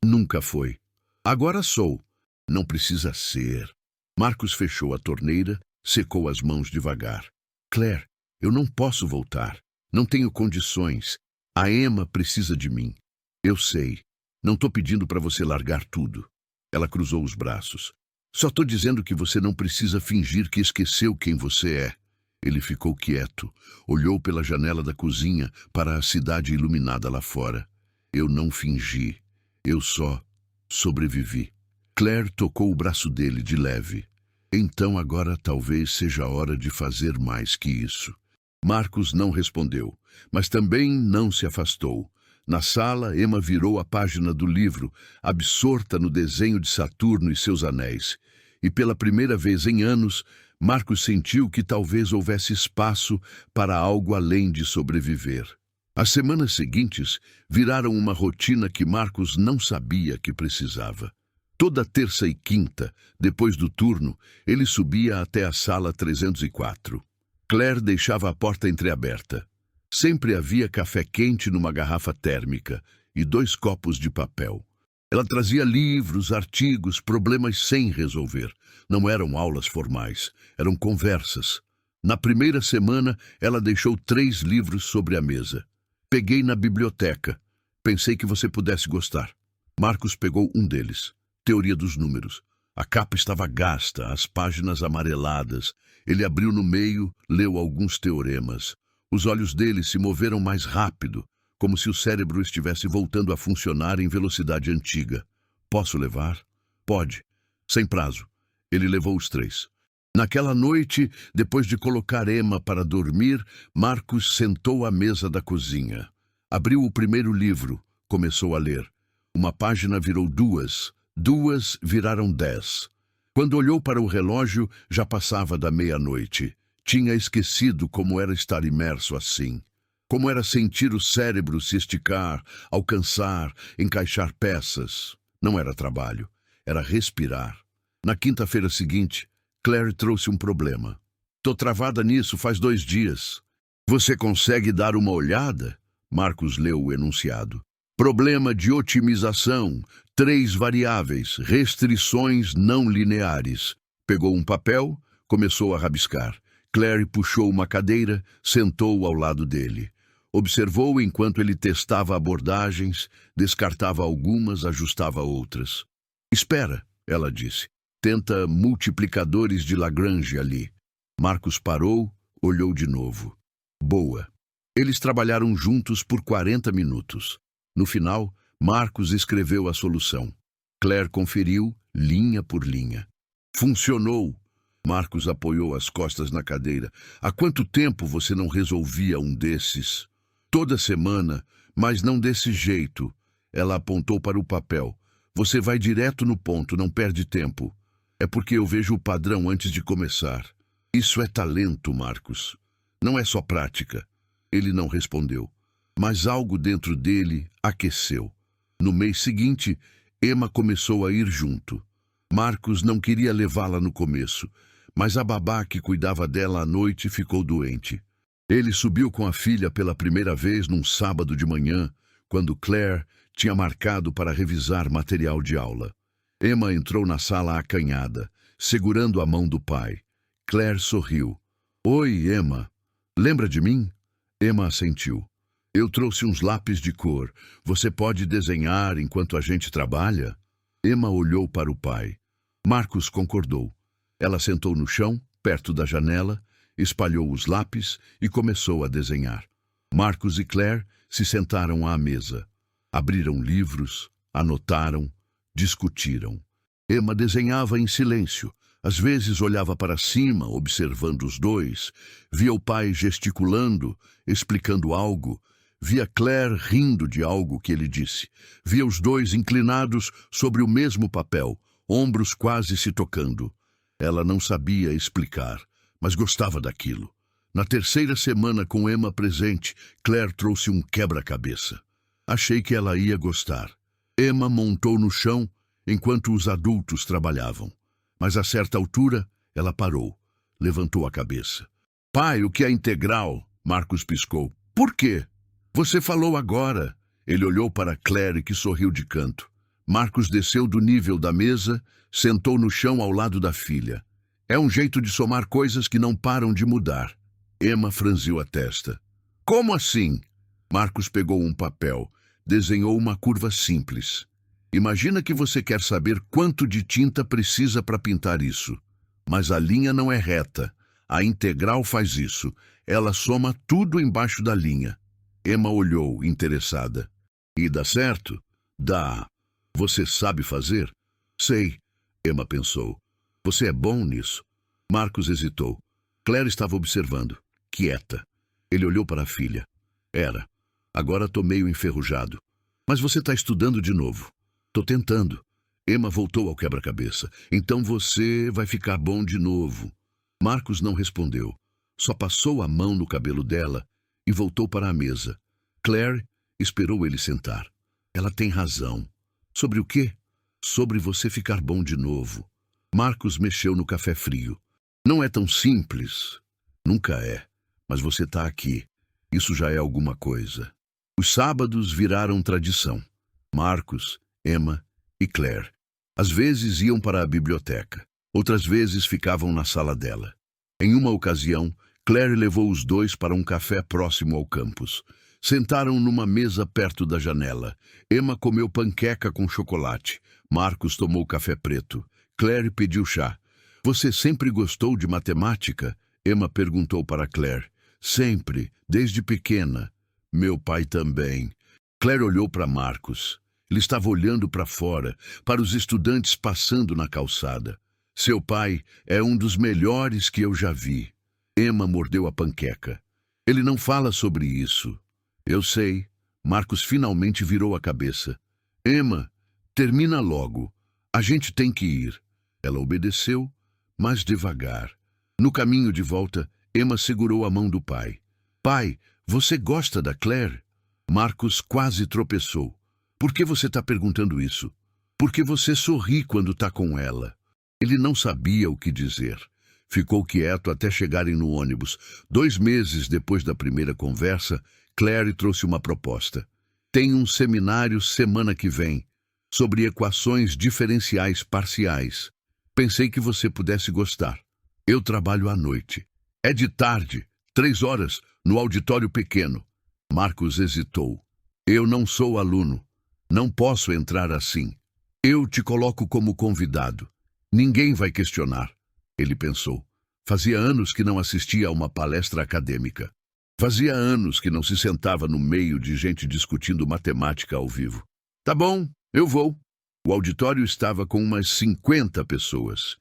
Nunca foi. Agora sou. Não precisa ser. Marcus fechou a torneira, secou as mãos devagar. Claire, eu não posso voltar. Não tenho condições. A Emma precisa de mim. Eu sei. Não estou pedindo para você largar tudo. Ela cruzou os braços. Só estou dizendo que você não precisa fingir que esqueceu quem você é. Ele ficou quieto, olhou pela janela da cozinha para a cidade iluminada lá fora. Eu não fingi. Eu só sobrevivi. Claire tocou o braço dele de leve. Então agora talvez seja a hora de fazer mais que isso. Marcus não respondeu, mas também não se afastou. Na sala, Emma virou a página do livro, absorta no desenho de Saturno e seus anéis. E pela primeira vez em anos, Marcus sentiu que talvez houvesse espaço para algo além de sobreviver. As semanas seguintes viraram uma rotina que Marcus não sabia que precisava. Toda terça e quinta, depois do turno, ele subia até a sala 304. Claire deixava a porta entreaberta. Sempre havia café quente numa garrafa térmica e 2 copos de papel. Ela trazia livros, artigos, problemas sem resolver. Não eram aulas formais, eram conversas. Na primeira semana, ela deixou 3 livros sobre a mesa. Peguei na biblioteca. Pensei que você pudesse gostar. Marcus pegou um deles. Teoria dos números. A capa estava gasta, as páginas amareladas. Ele abriu no meio, leu alguns teoremas. Os olhos dele se moveram mais rápido, como se o cérebro estivesse voltando a funcionar em velocidade antiga. Posso levar? Pode. Sem prazo. Ele levou os 3. Naquela noite, depois de colocar Emma para dormir, Marcus sentou à mesa da cozinha. Abriu o primeiro livro, começou a ler. Uma página virou 2. 2 viraram 10. Quando olhou para o relógio, já passava da meia-noite. Tinha esquecido como era estar imerso assim. Como era sentir o cérebro se esticar, alcançar, encaixar peças. Não era trabalho, era respirar. Na quinta-feira seguinte, Claire trouxe um problema. Tô travada nisso faz 2 dias. Você consegue dar uma olhada? Marcus leu o enunciado. Problema de otimização, 3 variáveis, restrições não lineares. Pegou um papel, começou a rabiscar. Claire puxou uma cadeira, sentou ao lado dele. Observou enquanto ele testava abordagens, descartava algumas, ajustava outras. Espera, ela disse. Tenta multiplicadores de Lagrange ali. Marcus parou, olhou de novo. Boa. Eles trabalharam juntos por 40 minutos. No final, Marcus escreveu a solução. Claire conferiu, linha por linha. Funcionou, Marcos apoiou as costas na cadeira. Há quanto tempo você não resolvia um desses? Toda semana, mas não desse jeito. Ela apontou para o papel. Você vai direto no ponto, não perde tempo. É porque eu vejo o padrão antes de começar. Isso é talento, Marcos. Não é só prática. Ele não respondeu. Mas algo dentro dele aqueceu. No mês seguinte, Emma começou a ir junto. Marcos não queria levá-la no começo, mas a babá que cuidava dela à noite ficou doente. Ele subiu com a filha pela primeira vez num sábado de manhã, quando Claire tinha marcado para revisar material de aula. Emma entrou na sala acanhada, segurando a mão do pai. Claire sorriu. Oi, Emma. Lembra de mim? Emma assentiu. Eu trouxe uns lápis de cor. Você pode desenhar enquanto a gente trabalha? Emma olhou para o pai. Marcos concordou. Ela sentou no chão, perto da janela, espalhou os lápis e começou a desenhar. Marcos e Claire se sentaram à mesa. Abriram livros, anotaram, discutiram. Emma desenhava em silêncio. Às vezes olhava para cima, observando os dois. Via o pai gesticulando, explicando algo. Via Claire rindo de algo que ele disse. Via os dois inclinados sobre o mesmo papel, ombros quase se tocando. Ela não sabia explicar, mas gostava daquilo. Na terceira semana, com Emma presente, Claire trouxe um quebra-cabeça. Achei que ela ia gostar. Emma montou no chão enquanto os adultos trabalhavam. Mas a certa altura, ela parou. Levantou a cabeça. Pai, o que é integral? Marcos piscou. Por quê? Você falou agora. Ele olhou para Claire, que sorriu de canto. Marcos desceu do nível da mesa, sentou no chão ao lado da filha. É um jeito de somar coisas que não param de mudar. Emma franziu a testa. Como assim? Marcos pegou um papel, desenhou uma curva simples. Imagina que você quer saber quanto de tinta precisa para pintar isso. Mas a linha não é reta. A integral faz isso. Ela soma tudo embaixo da linha. Emma olhou, interessada. E dá certo? Dá. Você sabe fazer? Sei, Emma pensou. Você é bom nisso. Marcos hesitou. Claire estava observando, quieta. Ele olhou para a filha. Era. Agora estou meio enferrujado. Mas você está estudando de novo. Tô tentando. Emma voltou ao quebra-cabeça. Então você vai ficar bom de novo. Marcos não respondeu. Só passou a mão no cabelo dela e voltou para a mesa. Claire esperou ele sentar. Ela tem razão. Sobre o quê? Sobre você ficar bom de novo. Marcos mexeu no café frio. Não é tão simples. Nunca é. Mas você está aqui. Isso já é alguma coisa. Os sábados viraram tradição. Marcos, Emma e Claire. Às vezes iam para a biblioteca. Outras vezes ficavam na sala dela. Em uma ocasião, Claire levou os dois para um café próximo ao campus. Sentaram numa mesa perto da janela. Emma comeu panqueca com chocolate. Marcos tomou café preto. Claire pediu chá. Você sempre gostou de matemática? Emma perguntou para Claire. Sempre, desde pequena. Meu pai também. Claire olhou para Marcos. Ele estava olhando para fora, para os estudantes passando na calçada. Seu pai é um dos melhores que eu já vi. Emma mordeu a panqueca. Ele não fala sobre isso. Eu sei. Marcos finalmente virou a cabeça. Emma, termina logo. A gente tem que ir. Ela obedeceu, mas devagar. No caminho de volta, Emma segurou a mão do pai. Pai, você gosta da Claire? Marcos quase tropeçou. Por que você está perguntando isso? Porque você sorri quando está com ela. Ele não sabia o que dizer. Ficou quieto até chegarem no ônibus. 2 meses depois da primeira conversa, Claire trouxe uma proposta. Tem um seminário semana que vem, sobre equações diferenciais parciais. Pensei que você pudesse gostar. Eu trabalho à noite. É de tarde, 3 horas, no auditório pequeno. Marcos hesitou. Eu não sou aluno. Não posso entrar assim. Eu te coloco como convidado. Ninguém vai questionar. Ele pensou. Fazia anos que não assistia a uma palestra acadêmica. Fazia anos que não se sentava no meio de gente discutindo matemática ao vivo. Tá bom, eu vou. O auditório estava com umas 50 pessoas.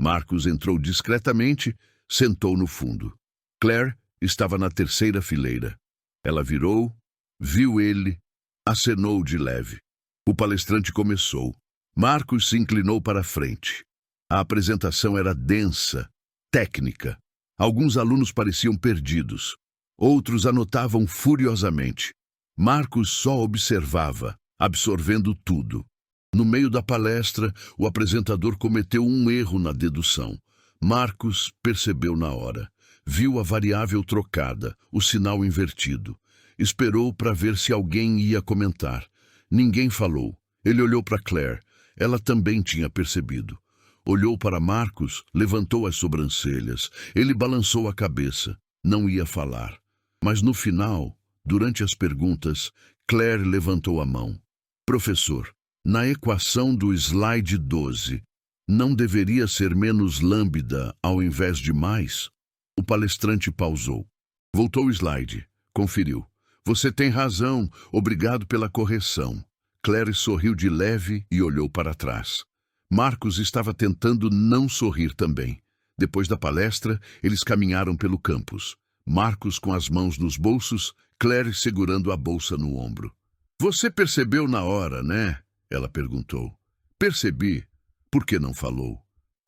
Marcus entrou discretamente, sentou no fundo. Claire estava na terceira fileira. Ela virou, viu ele, acenou de leve. O palestrante começou. Marcus se inclinou para a frente. A apresentação era densa, técnica. Alguns alunos pareciam perdidos. Outros anotavam furiosamente. Marcus só observava, absorvendo tudo. No meio da palestra, o apresentador cometeu um erro na dedução. Marcus percebeu na hora. Viu a variável trocada, o sinal invertido. Esperou para ver se alguém ia comentar. Ninguém falou. Ele olhou para Claire. Ela também tinha percebido. Olhou para Marcus, levantou as sobrancelhas. Ele balançou a cabeça. Não ia falar. Mas no final, durante as perguntas, Claire levantou a mão. Professor, na equação do slide 12, não deveria ser menos lambda ao invés de mais? O palestrante pausou. Voltou o slide. Conferiu. Você tem razão. Obrigado pela correção. Claire sorriu de leve e olhou para trás. Marcus estava tentando não sorrir também. Depois da palestra, eles caminharam pelo campus. Marcus com as mãos nos bolsos, Claire segurando a bolsa no ombro. Você percebeu na hora, né? Ela perguntou. Percebi. Por que não falou?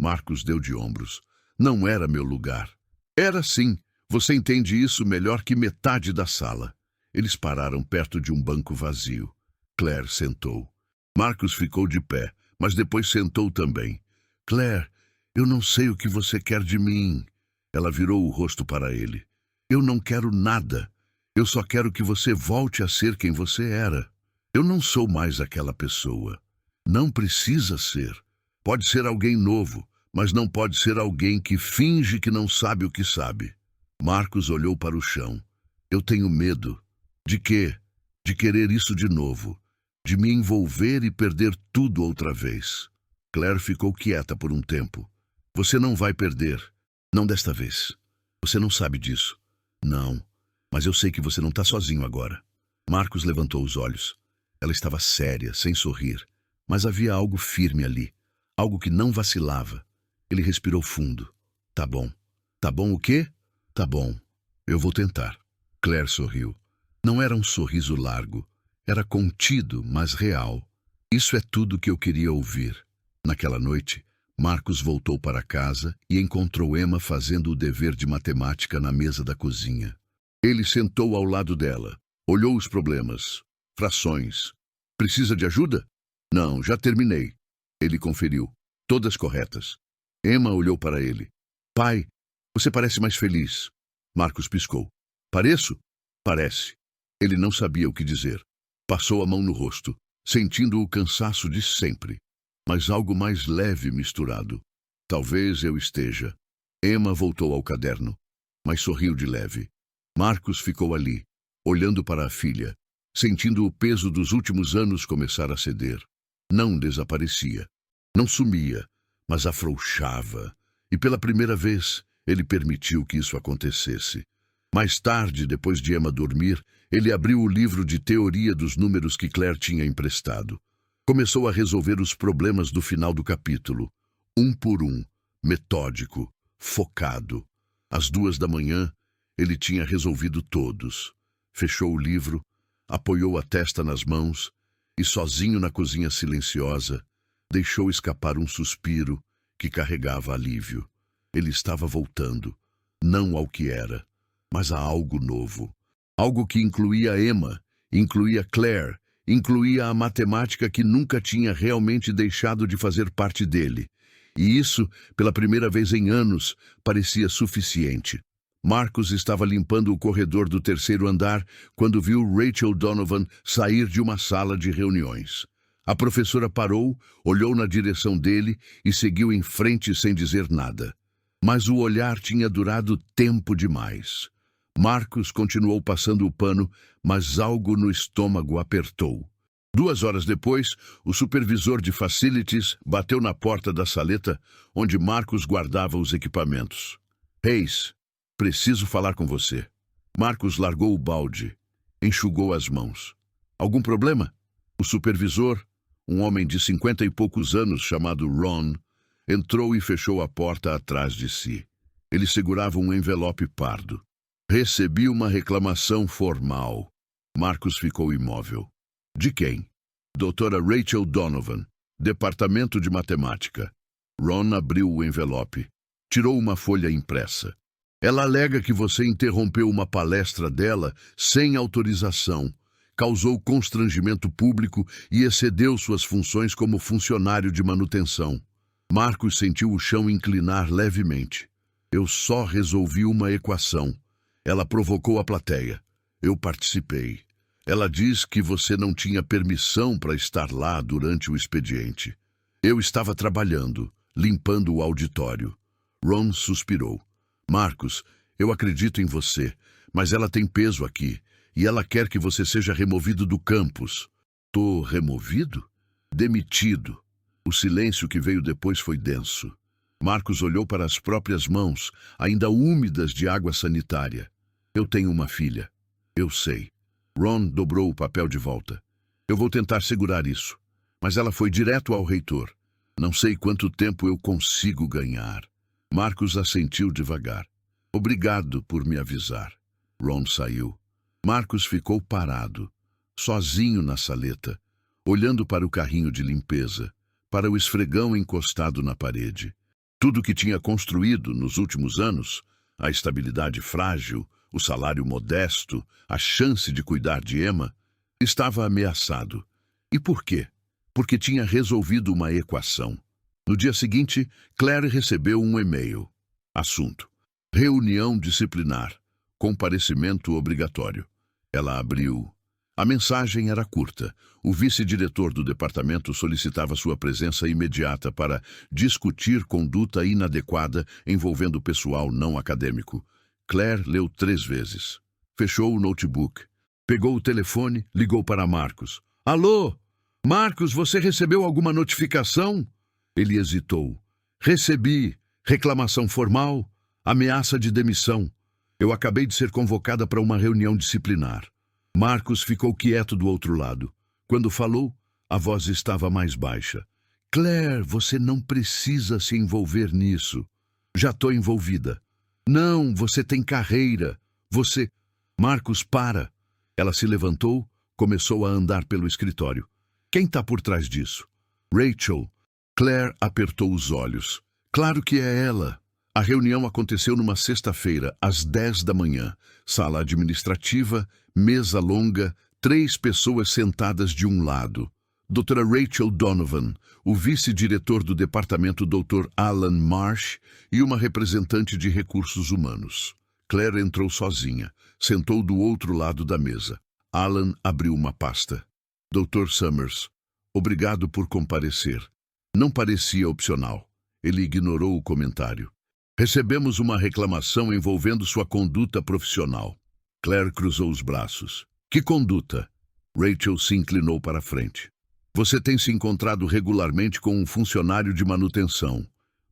Marcus deu de ombros. Não era meu lugar. Era sim. Você entende isso melhor que metade da sala. Eles pararam perto de um banco vazio. Claire sentou. Marcus ficou de pé, mas depois sentou também. Claire, eu não sei o que você quer de mim. Ela virou o rosto para ele. Eu não quero nada. Eu só quero que você volte a ser quem você era. Eu não sou mais aquela pessoa. Não precisa ser. Pode ser alguém novo, mas não pode ser alguém que finge que não sabe o que sabe. Marcus olhou para o chão. Eu tenho medo. De quê? De querer isso de novo. De me envolver e perder tudo outra vez. Claire ficou quieta por um tempo. Você não vai perder. Não desta vez. Você não sabe disso. Não. Mas eu sei que você não está sozinho agora. Marcus levantou os olhos. Ela estava séria, sem sorrir. Mas havia algo firme ali. Algo que não vacilava. Ele respirou fundo. Tá bom. Tá bom o quê? Tá bom. Eu vou tentar. Claire sorriu. Não era um sorriso largo. Era contido, mas real. Isso é tudo que eu queria ouvir. Naquela noite, Marcus voltou para casa e encontrou Emma fazendo o dever de matemática na mesa da cozinha. Ele sentou ao lado dela. Olhou os problemas. Frações. Precisa de ajuda? Não, já terminei. Ele conferiu. Todas corretas. Emma olhou para ele. Pai, você parece mais feliz. Marcus piscou. Pareço? Parece. Ele não sabia o que dizer. Passou a mão no rosto, sentindo o cansaço de sempre, mas algo mais leve misturado. Talvez eu esteja. Emma voltou ao caderno, mas sorriu de leve. Marcus ficou ali, olhando para a filha, sentindo o peso dos últimos anos começar a ceder. Não desaparecia. Não sumia, mas afrouxava. E pela primeira vez, ele permitiu que isso acontecesse. Mais tarde, depois de Emma dormir, ele abriu o livro de teoria dos números que Claire tinha emprestado. Começou a resolver os problemas do final do capítulo, um por um, metódico, focado. Às 2 da manhã, ele tinha resolvido todos. Fechou o livro, apoiou a testa nas mãos e, sozinho na cozinha silenciosa, deixou escapar um suspiro que carregava alívio. Ele estava voltando, não ao que era, mas a algo novo. Algo que incluía Emma, incluía Claire, incluía a matemática que nunca tinha realmente deixado de fazer parte dele. E isso, pela primeira vez em anos, parecia suficiente. Marcus estava limpando o corredor do 3º andar quando viu Rachel Donovan sair de uma sala de reuniões. A professora parou, olhou na direção dele e seguiu em frente sem dizer nada. Mas o olhar tinha durado tempo demais. Marcus continuou passando o pano, mas algo no estômago apertou. 2 horas depois, o supervisor de facilities bateu na porta da saleta onde Marcus guardava os equipamentos. Hayes, preciso falar com você. Marcus largou o balde, enxugou as mãos. Algum problema? O supervisor, um homem de 50 e poucos anos chamado Ron, Entrou e fechou a porta atrás de si. Ele segurava um envelope pardo. Recebi uma reclamação formal. Marcus ficou imóvel. De quem? Doutora Rachel Donovan, Departamento de Matemática. Ron abriu o envelope. Tirou uma folha impressa. Ela alega que você interrompeu uma palestra dela sem autorização, causou constrangimento público e excedeu suas funções como funcionário de manutenção. Marcus sentiu o chão inclinar levemente. Eu só resolvi uma equação. Ela provocou a plateia. Eu participei. Ela diz que você não tinha permissão para estar lá durante o expediente. Eu estava trabalhando, limpando o auditório. Ron suspirou. Marcus, eu acredito em você, mas ela tem peso aqui, e ela quer que você seja removido do campus. Tô removido? Demitido. O silêncio que veio depois foi denso. Marcus olhou para as próprias mãos, ainda úmidas de água sanitária. Eu tenho uma filha. Eu sei. Ron dobrou o papel de volta. Eu vou tentar segurar isso. Mas ela foi direto ao reitor. Não sei quanto tempo eu consigo ganhar. Marcus assentiu devagar. Obrigado por me avisar. Ron saiu. Marcus ficou parado, sozinho na saleta, olhando para o carrinho de limpeza, para o esfregão encostado na parede. Tudo que tinha construído nos últimos anos, a estabilidade frágil, o salário modesto, a chance de cuidar de Emma, estava ameaçado. E por quê? Porque tinha resolvido uma equação. No dia seguinte, Claire recebeu um e-mail. Assunto: reunião disciplinar. Comparecimento obrigatório. Ela abriu. A mensagem era curta. O vice-diretor do departamento solicitava sua presença imediata para discutir conduta inadequada envolvendo pessoal não acadêmico. Claire leu 3 vezes. Fechou o notebook. Pegou o telefone, ligou para Marcus. Alô? Marcus, você recebeu alguma notificação? Ele hesitou. Recebi. Reclamação formal. Ameaça de demissão. Eu acabei de ser convocada para uma reunião disciplinar. Marcus ficou quieto do outro lado. Quando falou, a voz estava mais baixa. Claire, você não precisa se envolver nisso. Já estou envolvida. Não, você tem carreira. Você... Marcus, para. Ela se levantou, começou a andar pelo escritório. Quem está por trás disso? Rachel. Claire apertou os olhos. Claro que é ela. A reunião aconteceu numa sexta-feira, às 10 da manhã. Sala administrativa, mesa longa, 3 pessoas sentadas de um lado. Doutora Rachel Donovan, o vice-diretor do departamento Dr. Alan Marsh e uma representante de recursos humanos. Claire entrou sozinha, sentou do outro lado da mesa. Alan abriu uma pasta. Dr. Summers, obrigado por comparecer. Não parecia opcional. Ele ignorou o comentário. Recebemos uma reclamação envolvendo sua conduta profissional. Claire cruzou os braços. Que conduta? Rachel se inclinou para a frente. Você tem se encontrado regularmente com um funcionário de manutenção,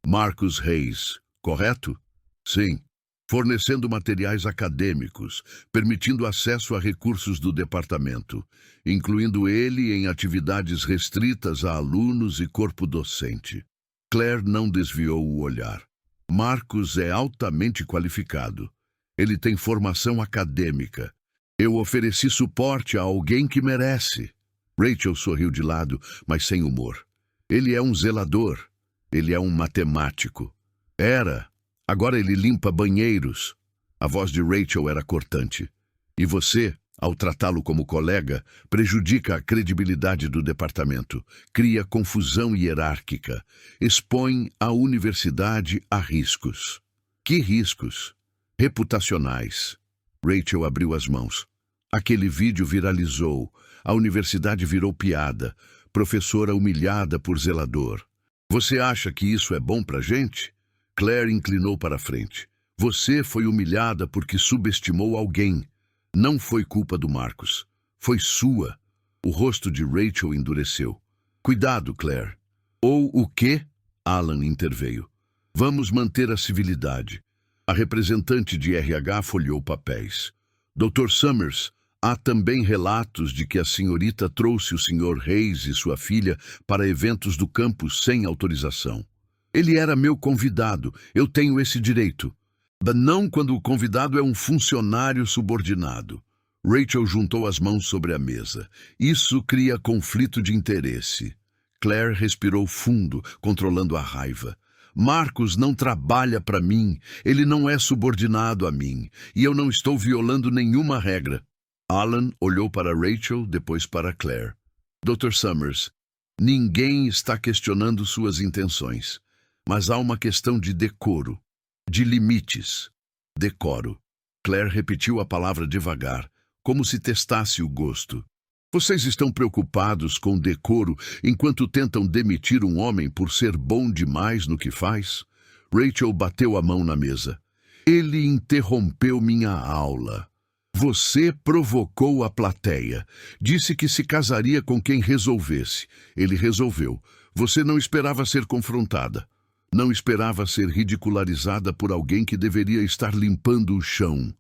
Marcus Hayes, correto? Sim. Fornecendo materiais acadêmicos, permitindo acesso a recursos do departamento, incluindo ele em atividades restritas a alunos e corpo docente. Claire não desviou o olhar. Marcus é altamente qualificado. Ele tem formação acadêmica. Eu ofereci suporte a alguém que merece. Rachel sorriu de lado, mas sem humor. Ele é um zelador. Ele é um matemático. Era. Agora ele limpa banheiros. A voz de Rachel era cortante. E você, ao tratá-lo como colega, prejudica a credibilidade do departamento, cria confusão hierárquica, expõe a universidade a riscos. Que riscos? Reputacionais. Rachel abriu as mãos. Aquele vídeo viralizou. A universidade virou piada. Professora humilhada por zelador. Você acha que isso é bom pra gente? Claire inclinou para a frente. Você foi humilhada porque subestimou alguém. Não foi culpa do Marcus. Foi sua. O rosto de Rachel endureceu. Cuidado, Claire. Ou o quê? Alan interveio. Vamos manter a civilidade. A representante de RH folheou papéis. Dr. Summers, há também relatos de que a senhorita trouxe o Sr. Hayes e sua filha para eventos do campus sem autorização. Ele era meu convidado, eu tenho esse direito. Mas não quando o convidado é um funcionário subordinado. Rachel juntou as mãos sobre a mesa. Isso cria conflito de interesse. Claire respirou fundo, controlando a raiva. Marcus não trabalha para mim, ele não é subordinado a mim, e eu não estou violando nenhuma regra. Alan olhou para Rachel, depois para Claire. Dr. Summers, ninguém está questionando suas intenções, mas há uma questão de decoro, de limites. Decoro. Claire repetiu a palavra devagar, como se testasse o gosto. Vocês estão preocupados com decoro enquanto tentam demitir um homem por ser bom demais no que faz? Rachel bateu a mão na mesa. Ele interrompeu minha aula. Você provocou a plateia. Disse que se casaria com quem resolvesse. Ele resolveu. Você não esperava ser confrontada. Não esperava ser ridicularizada por alguém que deveria estar limpando o chão.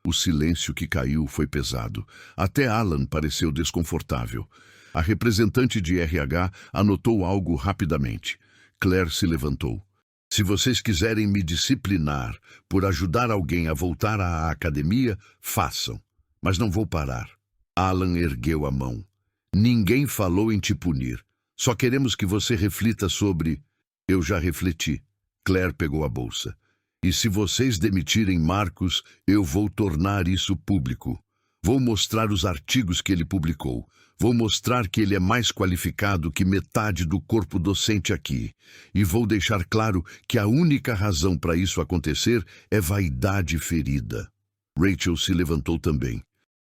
O silêncio que caiu foi pesado. Até Alan pareceu desconfortável. A representante de RH anotou algo rapidamente. Claire se levantou. Se vocês quiserem me disciplinar por ajudar alguém a voltar à academia, façam. Mas não vou parar. Alan ergueu a mão. Ninguém falou em te punir. Só queremos que você reflita sobre... Eu já refleti. Claire pegou a bolsa. E se vocês demitirem Marcus, eu vou tornar isso público. Vou mostrar os artigos que ele publicou. Vou mostrar que ele é mais qualificado que metade do corpo docente aqui. E vou deixar claro que a única razão para isso acontecer é vaidade ferida. Rachel se levantou também.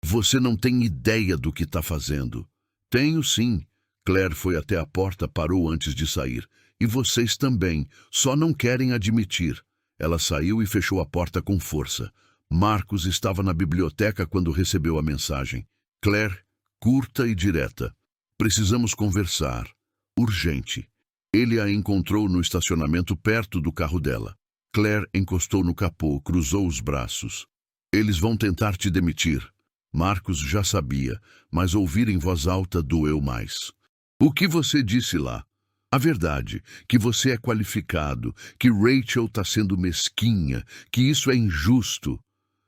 Você não tem ideia do que está fazendo. Tenho sim. Claire foi até a porta, parou antes de sair. E vocês também, só não querem admitir. Ela saiu e fechou a porta com força. Marcus estava na biblioteca quando recebeu a mensagem. Claire, curta e direta. Precisamos conversar. Urgente. Ele a encontrou no estacionamento perto do carro dela. Claire encostou no capô, cruzou os braços. Eles vão tentar te demitir. Marcus já sabia, mas ouvir em voz alta doeu mais. O que você disse lá? A verdade, que você é qualificado, que Rachel está sendo mesquinha, que isso é injusto.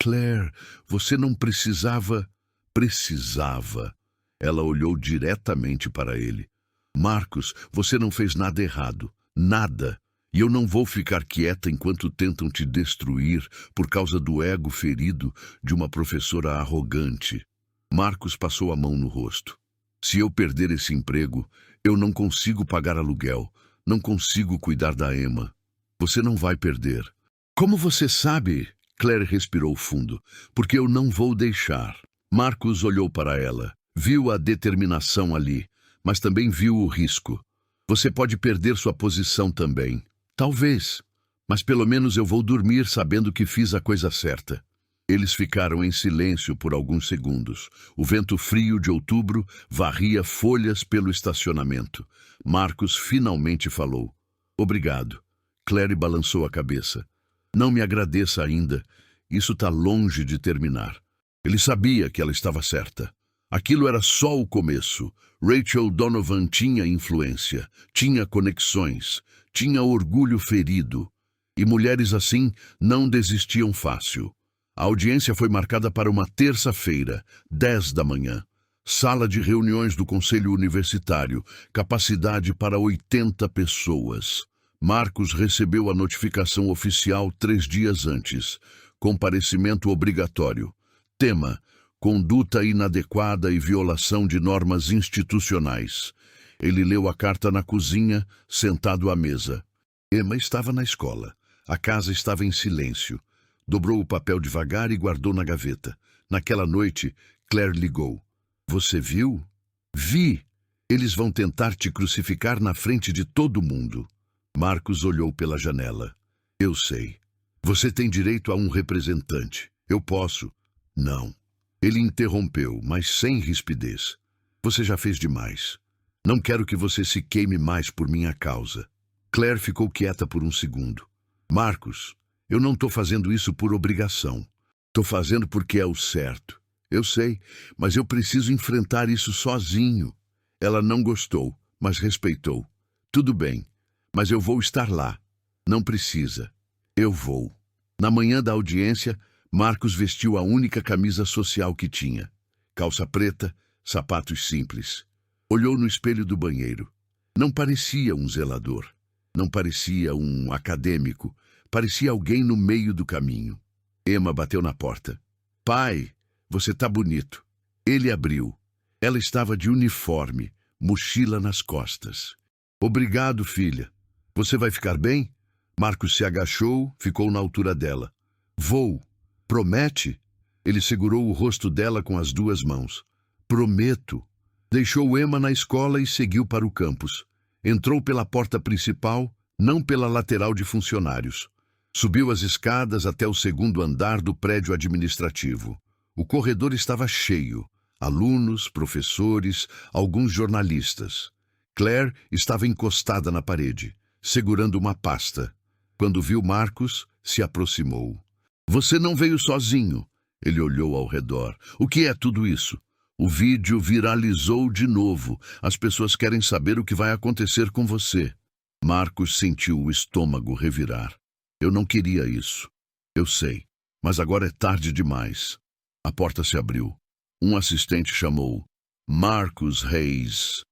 Claire, você não precisava... Precisava. Ela olhou diretamente para ele. Marcus, você não fez nada errado. Nada. E eu não vou ficar quieta enquanto tentam te destruir por causa do ego ferido de uma professora arrogante. Marcus passou a mão no rosto. Se eu perder esse emprego, eu não consigo pagar aluguel, não consigo cuidar da Emma. Você não vai perder. Como você sabe? Claire respirou fundo. Porque eu não vou deixar. Marcus olhou para ela. Viu a determinação ali, mas também viu o risco. Você pode perder sua posição também. Talvez. Mas pelo menos eu vou dormir sabendo que fiz a coisa certa. Eles ficaram em silêncio por alguns segundos. O vento frio de outubro varria folhas pelo estacionamento. Marcus finalmente falou. Obrigado. Claire balançou a cabeça. Não me agradeça ainda. Isso está longe de terminar. Ele sabia que ela estava certa. Aquilo era só o começo. Rachel Donovan tinha influência, tinha conexões, tinha orgulho ferido. E mulheres assim não desistiam fácil. A audiência foi marcada para uma terça-feira, 10 da manhã. Sala de reuniões do Conselho Universitário, capacidade para 80 pessoas. Marcus recebeu a notificação oficial 3 dias antes. Comparecimento obrigatório. Tema: conduta inadequada e violação de normas institucionais. Ele leu a carta na cozinha, sentado à mesa. Emma estava na escola. A casa estava em silêncio. Dobrou o papel devagar e guardou na gaveta. Naquela noite, Claire ligou. Você viu? Vi. Eles vão tentar te crucificar na frente de todo mundo. Marcus olhou pela janela. Eu sei. Você tem direito a um representante. Eu posso. Não. Ele interrompeu, mas sem rispidez. Você já fez demais. Não quero que você se queime mais por minha causa. Claire ficou quieta por um segundo. Marcus, eu não estou fazendo isso por obrigação. Estou fazendo porque é o certo. Eu sei, mas eu preciso enfrentar isso sozinho. Ela não gostou, mas respeitou. Tudo bem, mas eu vou estar lá. Não precisa. Eu vou. Na manhã da audiência, Marcus vestiu a única camisa social que tinha. Calça preta, sapatos simples. Olhou no espelho do banheiro. Não parecia um zelador. Não parecia um acadêmico. Parecia alguém no meio do caminho. Emma bateu na porta. Pai, você tá bonito. Ele abriu. Ela estava de uniforme, mochila nas costas. Obrigado, filha. Você vai ficar bem? Marcus se agachou, ficou na altura dela. Vou. Promete? Ele segurou o rosto dela com as duas mãos. Prometo. Deixou Emma na escola e seguiu para o campus. Entrou pela porta principal, não pela lateral de funcionários. Subiu as escadas até o segundo andar do prédio administrativo. O corredor estava cheio. Alunos, professores, alguns jornalistas. Claire estava encostada na parede, segurando uma pasta. Quando viu Marcus, se aproximou. Você não veio sozinho. Ele olhou ao redor. O que é tudo isso? O vídeo viralizou de novo. As pessoas querem saber o que vai acontecer com você. Marcus sentiu o estômago revirar. Eu não queria isso. Eu sei. Mas agora é tarde demais. A porta se abriu. Um assistente chamou. Marcus Hayes.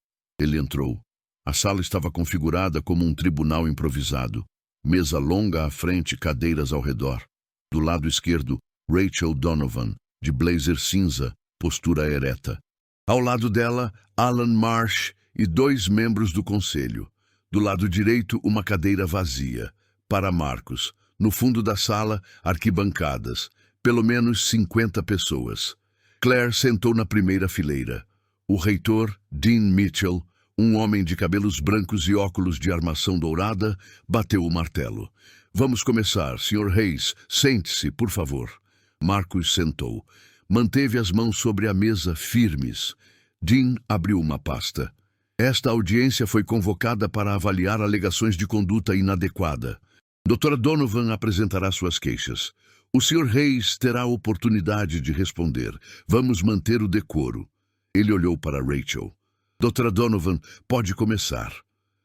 Ele entrou. A sala estava configurada como um tribunal improvisado. Mesa longa à frente, cadeiras ao redor. Do lado esquerdo, Rachel Donovan, de blazer cinza, postura ereta. Ao lado dela, Alan Marsh e 2 membros do conselho. Do lado direito, uma cadeira vazia. Para Marcus. No fundo da sala, arquibancadas. Pelo menos 50 pessoas. Claire sentou na primeira fileira. O reitor, Dean Mitchell, um homem de cabelos brancos e óculos de armação dourada, bateu o martelo. Vamos começar, Sr. Hayes. Sente-se, por favor. Marcus sentou. Manteve as mãos sobre a mesa, firmes. Dean abriu uma pasta. Esta audiência foi convocada para avaliar alegações de conduta inadequada. Dra. Donovan apresentará suas queixas. O Sr. Hayes terá a oportunidade de responder. Vamos manter o decoro. Ele olhou para Rachel. Dra. Donovan, pode começar.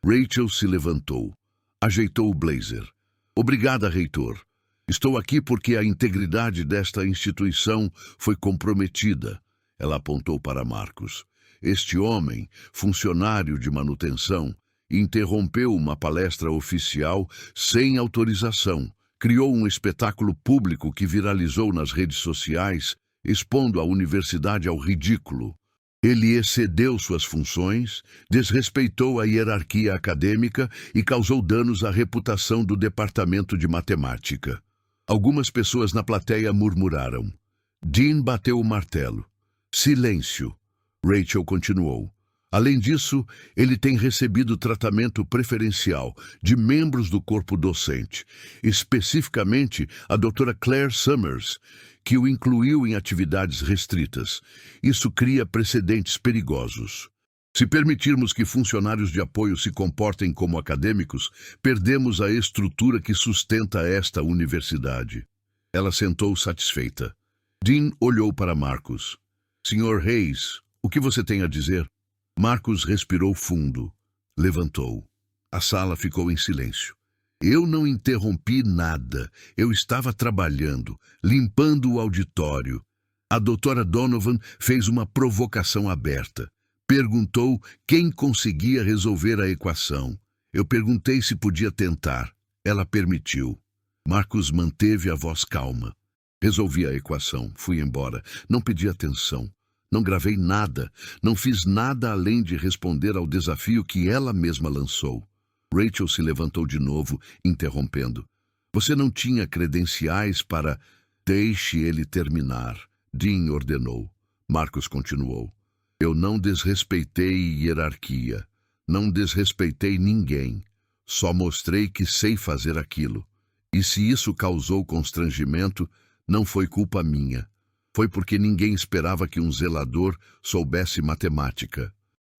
Rachel se levantou. Ajeitou o blazer. Obrigada, reitor. Estou aqui porque a integridade desta instituição foi comprometida. Ela apontou para Marcus. Este homem, funcionário de manutenção, interrompeu uma palestra oficial sem autorização. Criou um espetáculo público que viralizou nas redes sociais, expondo a universidade ao ridículo. Ele excedeu suas funções, desrespeitou a hierarquia acadêmica e causou danos à reputação do departamento de matemática. Algumas pessoas na plateia murmuraram. Dean bateu o martelo. Silêncio. Rachel continuou. Além disso, ele tem recebido tratamento preferencial de membros do corpo docente, especificamente a doutora Claire Summers, que o incluiu em atividades restritas. Isso cria precedentes perigosos. Se permitirmos que funcionários de apoio se comportem como acadêmicos, perdemos a estrutura que sustenta esta universidade. Ela sentou satisfeita. Dean olhou para Marcus. Sr. Hayes, o que você tem a dizer? Marcus respirou fundo. Levantou. A sala ficou em silêncio. Eu não interrompi nada. Eu estava trabalhando, limpando o auditório. A doutora Donovan fez uma provocação aberta. Perguntou quem conseguia resolver a equação. Eu perguntei se podia tentar. Ela permitiu. Marcus manteve a voz calma. Resolvi a equação. Fui embora. Não pedi atenção. Não gravei nada. Não fiz nada além de responder ao desafio que ela mesma lançou. Rachel se levantou de novo, interrompendo. Você não tinha credenciais para... Deixe ele terminar. Dean ordenou. Marcus continuou. Eu não desrespeitei hierarquia. Não desrespeitei ninguém. Só mostrei que sei fazer aquilo. E se isso causou constrangimento, não foi culpa minha. Foi porque ninguém esperava que um zelador soubesse matemática.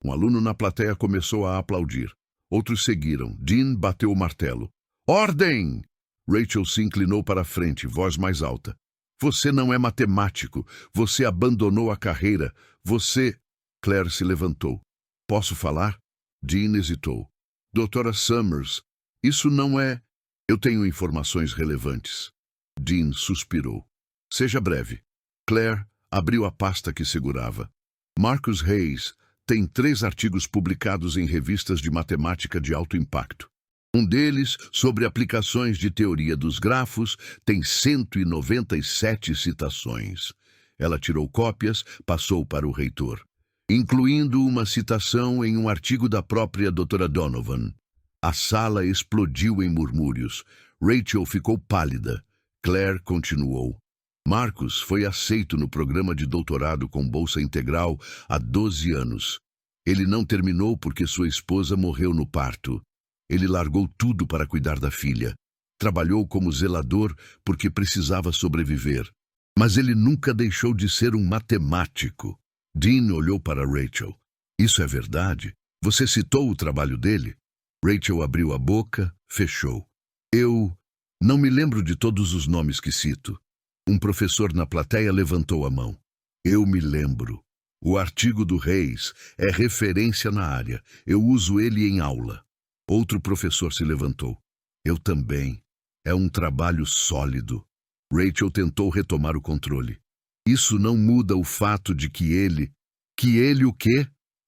Um aluno na plateia começou a aplaudir. Outros seguiram. Dean bateu o martelo. Ordem! Rachel se inclinou para a frente, voz mais alta. Você não é matemático. Você abandonou a carreira. Você... Claire se levantou. Posso falar? Dean hesitou. Doutora Summers, isso não é... Eu tenho informações relevantes. Dean suspirou. Seja breve. Claire abriu a pasta que segurava. Marcus Hayes tem 3 artigos publicados em revistas de matemática de alto impacto. Um deles, sobre aplicações de teoria dos grafos, tem 197 citações. Ela tirou cópias, passou para o reitor, incluindo uma citação em um artigo da própria Dra. Donovan. A sala explodiu em murmúrios. Rachel ficou pálida. Claire continuou. Marcus foi aceito no programa de doutorado com bolsa integral há 12 anos. Ele não terminou porque sua esposa morreu no parto. Ele largou tudo para cuidar da filha. Trabalhou como zelador porque precisava sobreviver. Mas ele nunca deixou de ser um matemático. Dean olhou para Rachel. Isso é verdade? Você citou o trabalho dele? Rachel abriu a boca, fechou. Eu não me lembro de todos os nomes que cito. Um professor na plateia levantou a mão. Eu me lembro. O artigo do Reis é referência na área. Eu uso ele em aula. Outro professor se levantou. Eu também. É um trabalho sólido. Rachel tentou retomar o controle. Isso não muda o fato de que ele... Que ele o quê?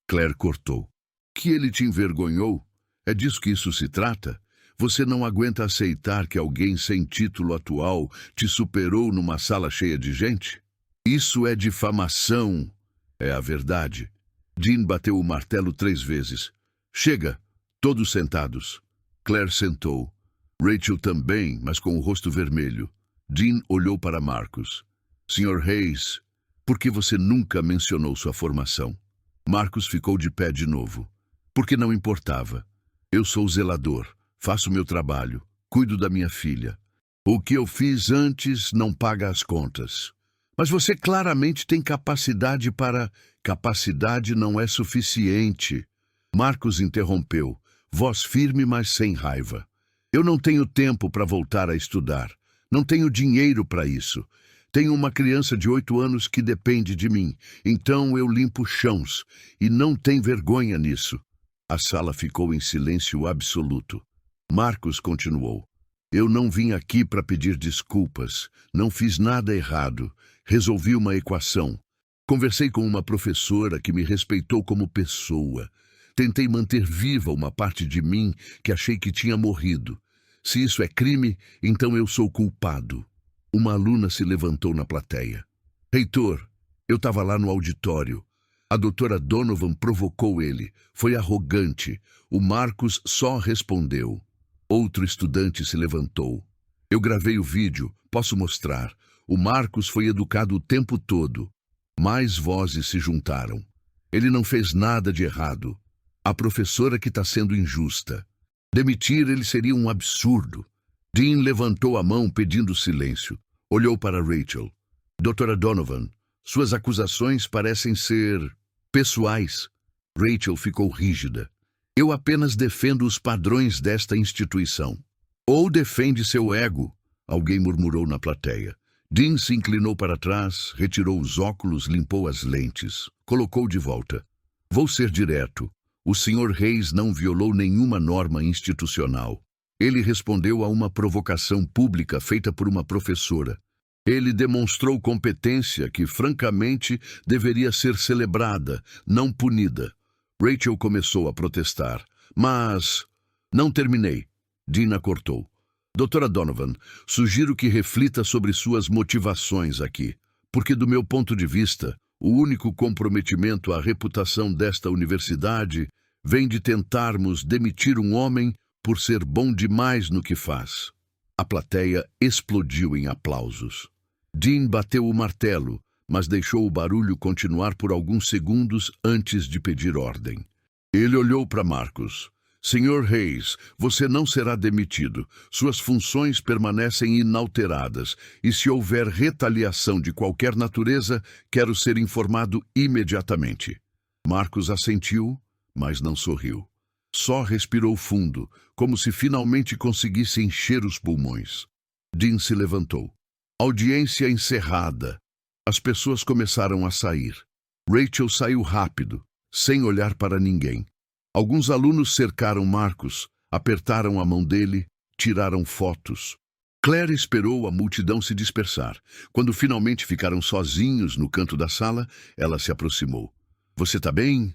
Claire cortou. Que ele te envergonhou? É disso que isso se trata? Você não aguenta aceitar que alguém sem título atual te superou numa sala cheia de gente? Isso é difamação. É a verdade. Dean bateu o martelo 3 vezes. Chega! Todos sentados. Claire sentou. Rachel também, mas com o rosto vermelho. Dean olhou para Marcus. Sr. Hayes, por que você nunca mencionou sua formação? Marcus ficou de pé de novo. Porque não importava. Eu sou zelador. Faço meu trabalho. Cuido da minha filha. O que eu fiz antes não paga as contas. Mas você claramente tem capacidade para... Capacidade não é suficiente. Marcus interrompeu. Voz firme, mas sem raiva. Eu não tenho tempo para voltar a estudar. Não tenho dinheiro para isso. Tenho uma criança de 8 anos que depende de mim. Então eu limpo chãos. E não tem vergonha nisso. A sala ficou em silêncio absoluto. Marcus continuou. Eu não vim aqui para pedir desculpas. Não fiz nada errado. Resolvi uma equação. Conversei com uma professora que me respeitou como pessoa. Tentei manter viva uma parte de mim que achei que tinha morrido. Se isso é crime, então eu sou culpado. Uma aluna se levantou na plateia. Reitor, eu estava lá no auditório. A doutora Donovan provocou ele. Foi arrogante. O Marcus só respondeu. Outro estudante se levantou. Eu gravei o vídeo. Posso mostrar. O Marcus foi educado o tempo todo. Mais vozes se juntaram. Ele não fez nada de errado. A professora que está sendo injusta. Demitir ele seria um absurdo. Dean levantou a mão pedindo silêncio. Olhou para Rachel. Doutora Donovan, suas acusações parecem ser... pessoais. Rachel ficou rígida. Eu apenas defendo os padrões desta instituição. Ou defende seu ego, alguém murmurou na plateia. Dean se inclinou para trás, retirou os óculos, limpou as lentes. Colocou de volta. Vou ser direto. O Sr. Hayes não violou nenhuma norma institucional. Ele respondeu a uma provocação pública feita por uma professora. Ele demonstrou competência que, francamente, deveria ser celebrada, não punida. Rachel começou a protestar. Mas... Não terminei. Dean cortou. Doutora Donovan, sugiro que reflita sobre suas motivações aqui, porque, do meu ponto de vista, o único comprometimento à reputação desta universidade vem de tentarmos demitir um homem por ser bom demais no que faz. A plateia explodiu em aplausos. Dean bateu o martelo, mas deixou o barulho continuar por alguns segundos antes de pedir ordem. Ele olhou para Marcus. Sr. Hayes, você não será demitido. Suas funções permanecem inalteradas, e se houver retaliação de qualquer natureza, quero ser informado imediatamente. Marcus assentiu, mas não sorriu. Só respirou fundo, como se finalmente conseguisse encher os pulmões. Dean se levantou. Audiência encerrada. As pessoas começaram a sair. Rachel saiu rápido, sem olhar para ninguém. Alguns alunos cercaram Marcus, apertaram a mão dele, tiraram fotos. Claire esperou a multidão se dispersar. Quando finalmente ficaram sozinhos no canto da sala, ela se aproximou. Você tá bem?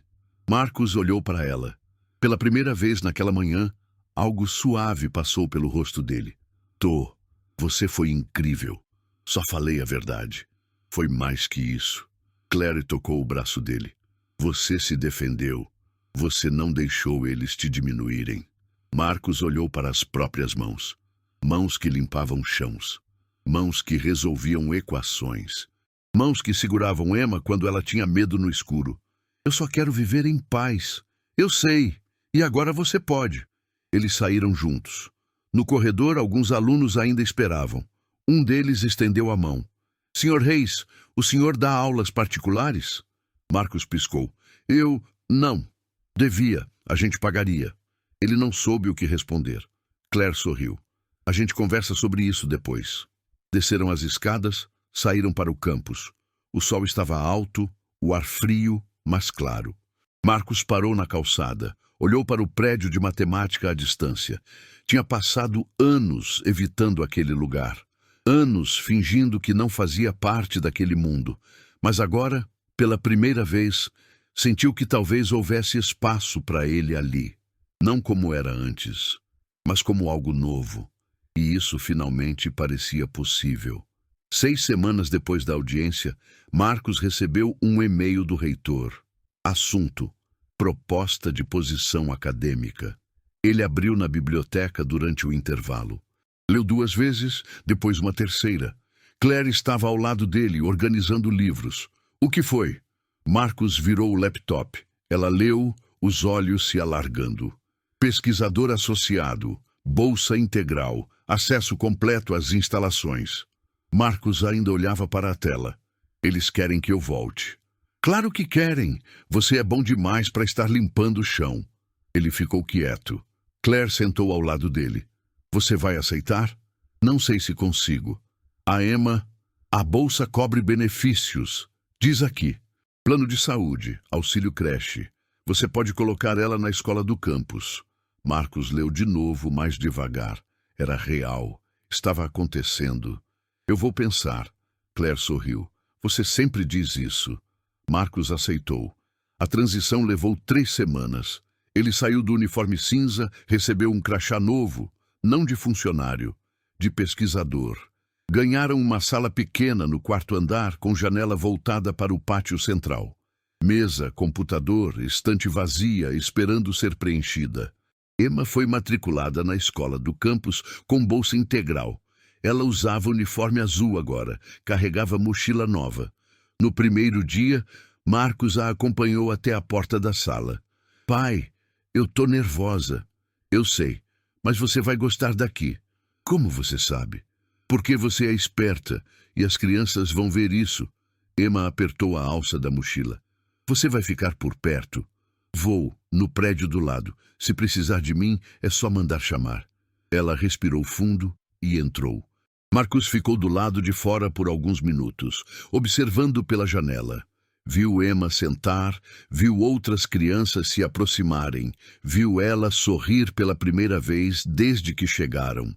Marcus olhou para ela. Pela primeira vez naquela manhã, algo suave passou pelo rosto dele. Tô. Você foi incrível. Só falei a verdade. Foi mais que isso. Claire tocou o braço dele. Você se defendeu. Você não deixou eles te diminuírem. Marcus olhou para as próprias mãos. Mãos que limpavam chãos. Mãos que resolviam equações. Mãos que seguravam Emma quando ela tinha medo no escuro. Eu só quero viver em paz. Eu sei. E agora você pode. Eles saíram juntos. No corredor, alguns alunos ainda esperavam. Um deles estendeu a mão. Senhor Reis, o senhor dá aulas particulares? Marcus piscou. Não. Devia. A gente pagaria. Ele não soube o que responder. Claire sorriu. A gente conversa sobre isso depois. Desceram as escadas, saíram para o campus. O sol estava alto, o ar frio, mas claro. Marcus parou na calçada, olhou para o prédio de matemática à distância. Tinha passado anos evitando aquele lugar. Anos fingindo que não fazia parte daquele mundo. Mas agora, pela primeira vez, sentiu que talvez houvesse espaço para ele ali. Não como era antes, mas como algo novo. E isso finalmente parecia possível. 6 semanas depois da audiência, Marcus recebeu um e-mail do reitor. Assunto: proposta de posição acadêmica. Ele abriu na biblioteca durante o intervalo. Leu 2 vezes, depois uma terceira. Claire estava ao lado dele, organizando livros. O que foi? Marcus virou o laptop. Ela leu, os olhos se alargando. Pesquisador associado, bolsa integral, acesso completo às instalações. Marcus ainda olhava para a tela. Eles querem que eu volte. Claro que querem. Você é bom demais para estar limpando o chão. Ele ficou quieto. Claire sentou ao lado dele. Você vai aceitar? Não sei se consigo. A Emma, a bolsa cobre benefícios. Diz aqui. Plano de saúde, auxílio creche. Você pode colocar ela na escola do campus. Marcus leu de novo, mais devagar. Era real. Estava acontecendo. Eu vou pensar. Claire sorriu. Você sempre diz isso. Marcus aceitou. A transição levou 3 semanas. Ele saiu do uniforme cinza, recebeu um crachá novo. Não de funcionário, de pesquisador. Ganharam uma sala pequena no 4º andar com janela voltada para o pátio central. Mesa, computador, estante vazia, esperando ser preenchida. Emma foi matriculada na escola do campus com bolsa integral. Ela usava uniforme azul agora, carregava mochila nova. No primeiro dia, Marcus a acompanhou até a porta da sala. Pai, eu tô nervosa. Eu sei. Mas você vai gostar daqui. Como você sabe? Porque você é esperta e as crianças vão ver isso. Emma apertou a alça da mochila. Você vai ficar por perto? Vou, no prédio do lado. Se precisar de mim, é só mandar chamar. Ela respirou fundo e entrou. Marcus ficou do lado de fora por alguns minutos, observando pela janela. Viu Emma sentar, viu outras crianças se aproximarem, viu ela sorrir pela primeira vez desde que chegaram.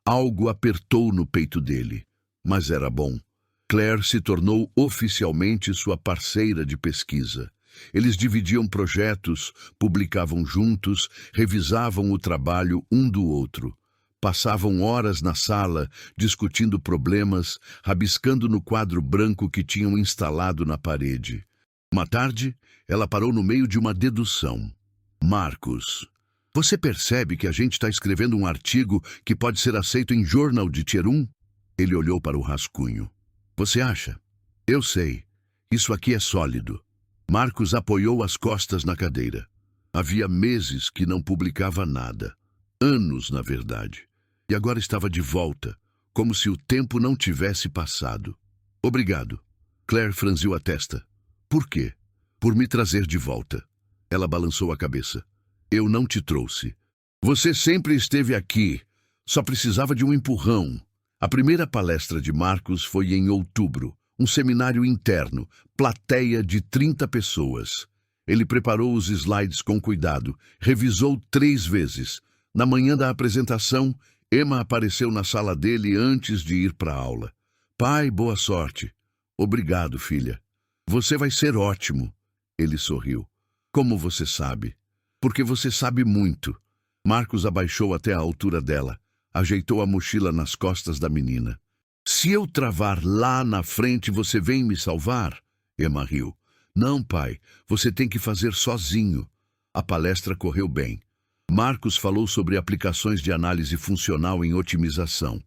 Algo apertou no peito dele, mas era bom. Claire se tornou oficialmente sua parceira de pesquisa. Eles dividiam projetos, publicavam juntos, revisavam o trabalho um do outro. Passavam horas na sala, discutindo problemas, rabiscando no quadro branco que tinham instalado na parede. Uma tarde, ela parou no meio de uma dedução. Marcus, você percebe que a gente está escrevendo um artigo que pode ser aceito em Journal de Tier 1? Ele olhou para o rascunho. Você acha? Eu sei. Isso aqui é sólido. Marcus apoiou as costas na cadeira. Havia meses que não publicava nada. Anos, na verdade. E agora estava de volta, como se o tempo não tivesse passado. Obrigado. Claire franziu a testa. Por quê? Por me trazer de volta. Ela balançou a cabeça. Eu não te trouxe. Você sempre esteve aqui. Só precisava de um empurrão. A primeira palestra de Marcus foi em outubro. Um seminário interno, plateia de 30 pessoas. Ele preparou os slides com cuidado, revisou 3 vezes. Na manhã da apresentação, Emma apareceu na sala dele antes de ir para a aula. Pai, boa sorte. Obrigado, filha. Você vai ser ótimo. Ele sorriu. Como você sabe? Porque você sabe muito. Marcos abaixou até a altura dela. Ajeitou a mochila nas costas da menina. Se eu travar lá na frente, você vem me salvar? Emma riu. Não, pai. Você tem que fazer sozinho. A palestra correu bem. Marcos falou sobre aplicações de análise funcional em otimização.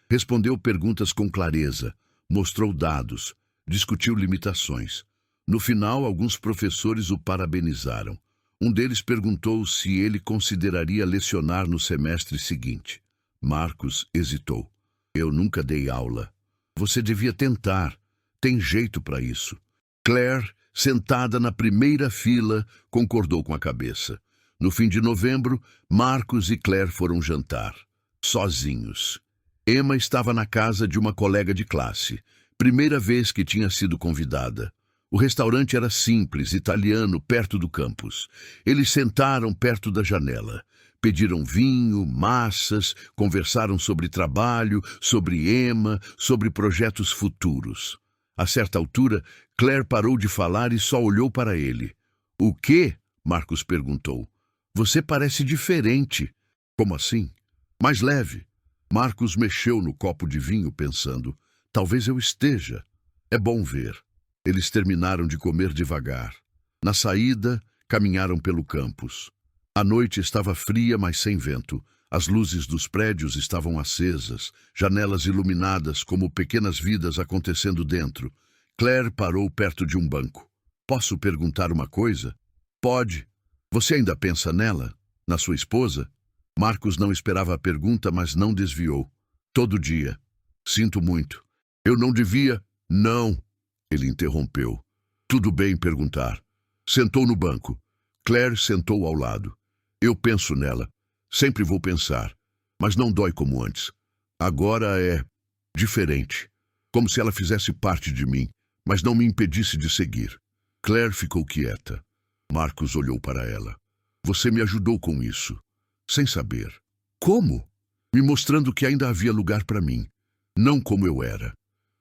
Respondeu perguntas com clareza. Mostrou dados. Discutiu limitações. No final, alguns professores o parabenizaram. Um deles perguntou se ele consideraria lecionar no semestre seguinte. Marcos hesitou. Eu nunca dei aula. Você devia tentar. Tem jeito para isso. Claire, sentada na primeira fila, concordou com a cabeça. No fim de novembro, Marcos e Claire foram jantar. Sozinhos. Emma estava na casa de uma colega de classe. Primeira vez que tinha sido convidada. O restaurante era simples, italiano, perto do campus. Eles sentaram perto da janela. Pediram vinho, massas, conversaram sobre trabalho, sobre Emma, sobre projetos futuros. A certa altura, Claire parou de falar e só olhou para ele. O quê? Marcos perguntou. Você parece diferente. Como assim? Mais leve. Marcos mexeu no copo de vinho pensando. Talvez eu esteja. É bom ver. Eles terminaram de comer devagar. Na saída, caminharam pelo campus. A noite estava fria, mas sem vento. As luzes dos prédios estavam acesas, janelas iluminadas como pequenas vidas acontecendo dentro. Claire parou perto de um banco. Posso perguntar uma coisa? Pode. Você ainda pensa nela? Na sua esposa? Marcos não esperava a pergunta, mas não desviou. Todo dia. Sinto muito. Eu não devia... Não. Ele interrompeu. Tudo bem perguntar. Sentou no banco. Claire sentou ao lado. Eu penso nela. Sempre vou pensar. Mas não dói como antes. Agora é... diferente. Como se ela fizesse parte de mim, mas não me impedisse de seguir. Claire ficou quieta. Marcos olhou para ela. Você me ajudou com isso. Sem saber. Como? Me mostrando que ainda havia lugar para mim. Não como eu era,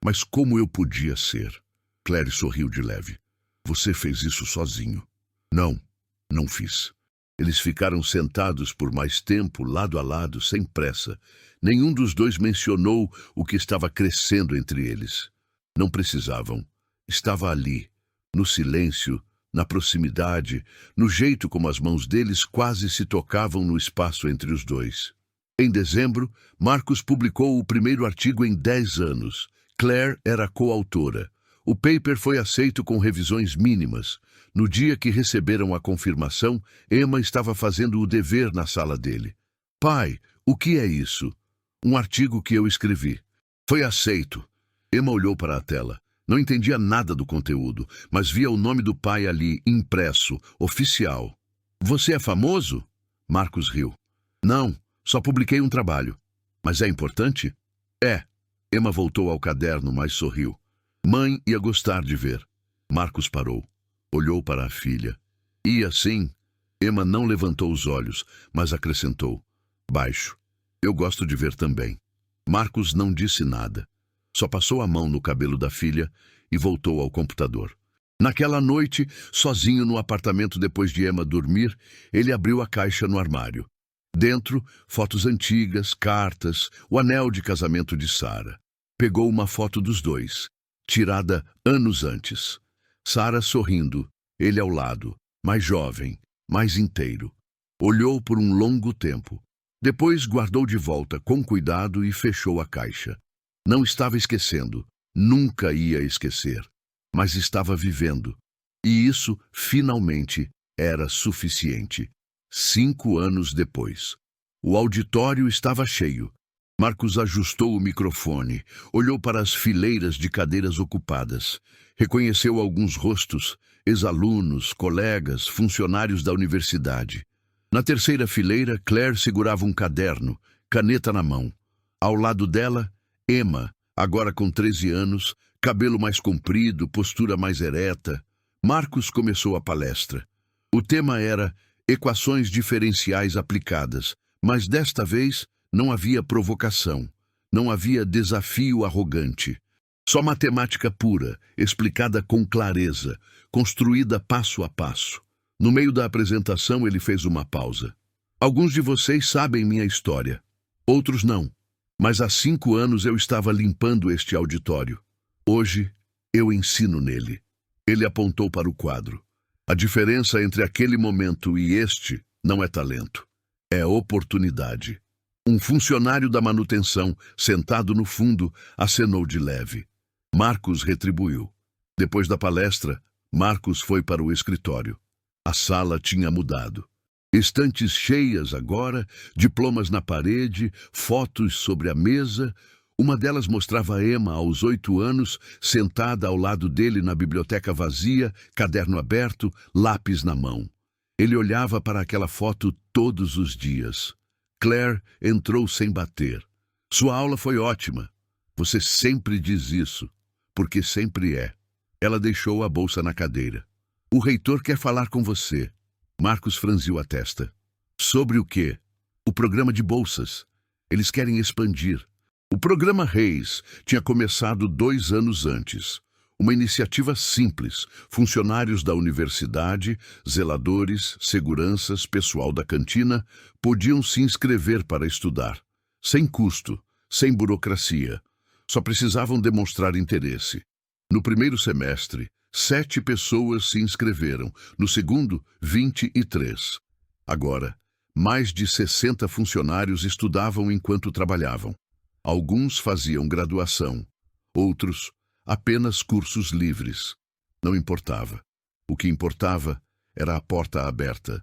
mas como eu podia ser. Claire sorriu de leve. Você fez isso sozinho. Não, não fiz. Eles ficaram sentados por mais tempo, lado a lado, sem pressa. Nenhum dos dois mencionou o que estava crescendo entre eles. Não precisavam. Estava ali, no silêncio, na proximidade, no jeito como as mãos deles quase se tocavam no espaço entre os dois. Em dezembro, Marcos publicou o primeiro artigo em 10 anos. Claire era coautora. O paper foi aceito com revisões mínimas. No dia que receberam a confirmação, Emma estava fazendo o dever na sala dele. Pai, o que é isso? Um artigo que eu escrevi. Foi aceito. Emma olhou para a tela. Não entendia nada do conteúdo, mas via o nome do pai ali, impresso, oficial. Você é famoso? Marcos riu. Não, só publiquei um trabalho. Mas é importante? É. Emma voltou ao caderno, mas sorriu. Mãe ia gostar de ver. Marcos parou. Olhou para a filha. E assim, Emma não levantou os olhos, mas acrescentou. Baixo. Eu gosto de ver também. Marcos não disse nada. Só passou a mão no cabelo da filha e voltou ao computador. Naquela noite, sozinho no apartamento depois de Emma dormir, ele abriu a caixa no armário. Dentro, fotos antigas, cartas, o anel de casamento de Sarah. Pegou uma foto dos dois, tirada anos antes. Sarah sorrindo, ele ao lado, mais jovem, mais inteiro. Olhou por um longo tempo. Depois guardou de volta com cuidado e fechou a caixa. Não estava esquecendo, nunca ia esquecer, mas estava vivendo. E isso, finalmente, era suficiente. 5 anos depois. O auditório estava cheio. Marcos ajustou o microfone, olhou para as fileiras de cadeiras ocupadas. Reconheceu alguns rostos, ex-alunos, colegas, funcionários da universidade. Na terceira fileira, Claire segurava um caderno, caneta na mão. Ao lado dela, Emma, agora com 13 anos, cabelo mais comprido, postura mais ereta. Marcos começou a palestra. O tema era equações diferenciais aplicadas, mas desta vez Não havia provocação. Não havia desafio arrogante. Só matemática pura, explicada com clareza, construída passo a passo. No meio da apresentação, ele fez uma pausa. Alguns de vocês sabem minha história. Outros não. Mas há 5 anos eu estava limpando este auditório. Hoje, eu ensino nele. Ele apontou para o quadro. A diferença entre aquele momento e este não é talento. É oportunidade. Um funcionário da manutenção, sentado no fundo, acenou de leve. Marcos retribuiu. Depois da palestra, Marcos foi para o escritório. A sala tinha mudado. Estantes cheias agora, diplomas na parede, fotos sobre a mesa. Uma delas mostrava Emma aos 8 anos, sentada ao lado dele na biblioteca vazia, caderno aberto, lápis na mão. Ele olhava para aquela foto todos os dias. Claire entrou sem bater. Sua aula foi ótima. Você sempre diz isso, porque sempre é. Ela deixou a bolsa na cadeira. O reitor quer falar com você. Marcos franziu a testa. Sobre o quê? O programa de bolsas. Eles querem expandir. O programa Reis tinha começado 2 anos antes. Uma iniciativa simples. Funcionários da universidade, zeladores, seguranças, pessoal da cantina podiam se inscrever para estudar. Sem custo, sem burocracia. Só precisavam demonstrar interesse. No primeiro semestre, 7 pessoas se inscreveram. No segundo, 23. Agora, mais de 60 funcionários estudavam enquanto trabalhavam. Alguns faziam graduação. Outros, apenas cursos livres. Não importava. O que importava era a porta aberta.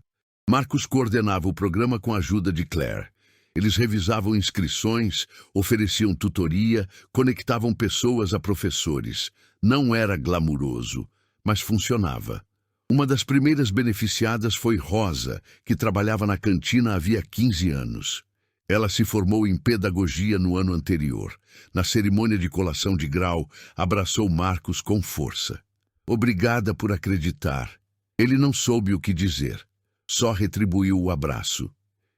Marcos coordenava o programa com a ajuda de Claire. Eles revisavam inscrições, ofereciam tutoria, conectavam pessoas a professores. Não era glamuroso, mas funcionava. Uma das primeiras beneficiadas foi Rosa, que trabalhava na cantina havia 15 anos. Ela se formou em pedagogia no ano anterior. Na cerimônia de colação de grau, abraçou Marcos com força. Obrigada por acreditar. Ele não soube o que dizer. Só retribuiu o abraço.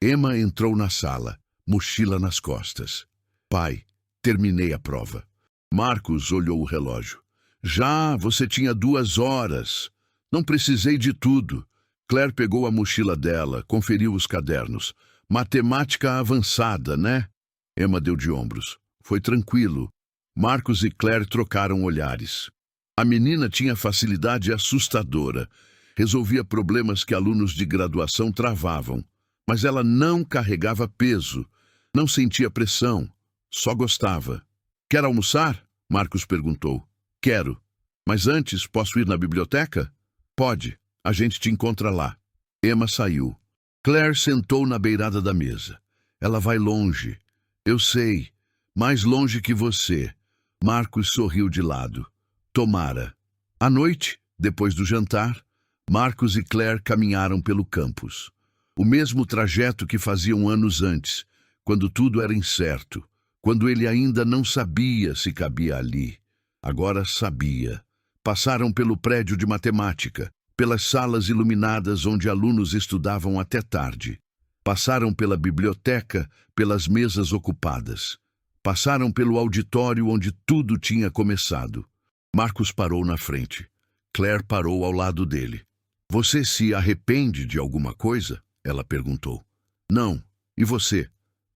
Emma entrou na sala, mochila nas costas. Pai, terminei a prova. Marcos olhou o relógio. Já, você tinha 2 horas. Não precisei de tudo. Claire pegou a mochila dela, conferiu os cadernos. Matemática avançada, né? Emma deu de ombros. Foi tranquilo. Marcos e Claire trocaram olhares. A menina tinha facilidade assustadora. Resolvia problemas que alunos de graduação travavam. Mas ela não carregava peso. Não sentia pressão. Só gostava. Quer almoçar? Marcos perguntou. Quero. Mas antes, posso ir na biblioteca? Pode. A gente te encontra lá. Emma saiu. Claire sentou na beirada da mesa. Ela vai longe. Eu sei. Mais longe que você. Marcos sorriu de lado. Tomara. À noite, depois do jantar, Marcos e Claire caminharam pelo campus. O mesmo trajeto que faziam anos antes, quando tudo era incerto, quando ele ainda não sabia se cabia ali. Agora sabia. Passaram pelo prédio de matemática, pelas salas iluminadas onde alunos estudavam até tarde. Passaram pela biblioteca, pelas mesas ocupadas. Passaram pelo auditório onde tudo tinha começado. Marcos parou na frente. Claire parou ao lado dele. Você se arrepende de alguma coisa? Ela perguntou. Não. E você?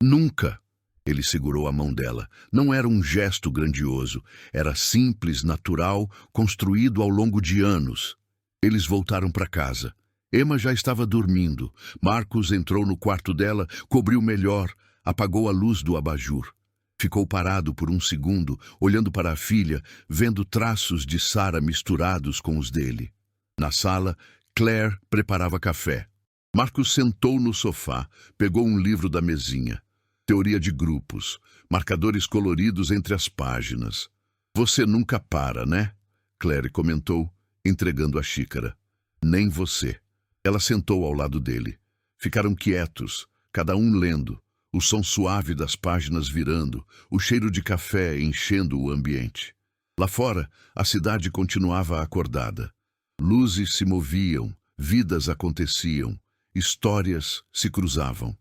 Nunca. Ele segurou a mão dela. Não era um gesto grandioso. Era simples, natural, construído ao longo de anos. Eles voltaram para casa. Emma já estava dormindo. Marcos entrou no quarto dela, cobriu melhor, apagou a luz do abajur. Ficou parado por um segundo, olhando para a filha, vendo traços de Sara misturados com os dele. Na sala, Claire preparava café. Marcos sentou no sofá, pegou um livro da mesinha. Teoria de grupos, marcadores coloridos entre as páginas. Você nunca para, né? Claire comentou, entregando a xícara. Nem você. Ela sentou ao lado dele. Ficaram quietos, cada um lendo, o som suave das páginas virando, o cheiro de café enchendo o ambiente. Lá fora, a cidade continuava acordada. Luzes se moviam, vidas aconteciam, histórias se cruzavam.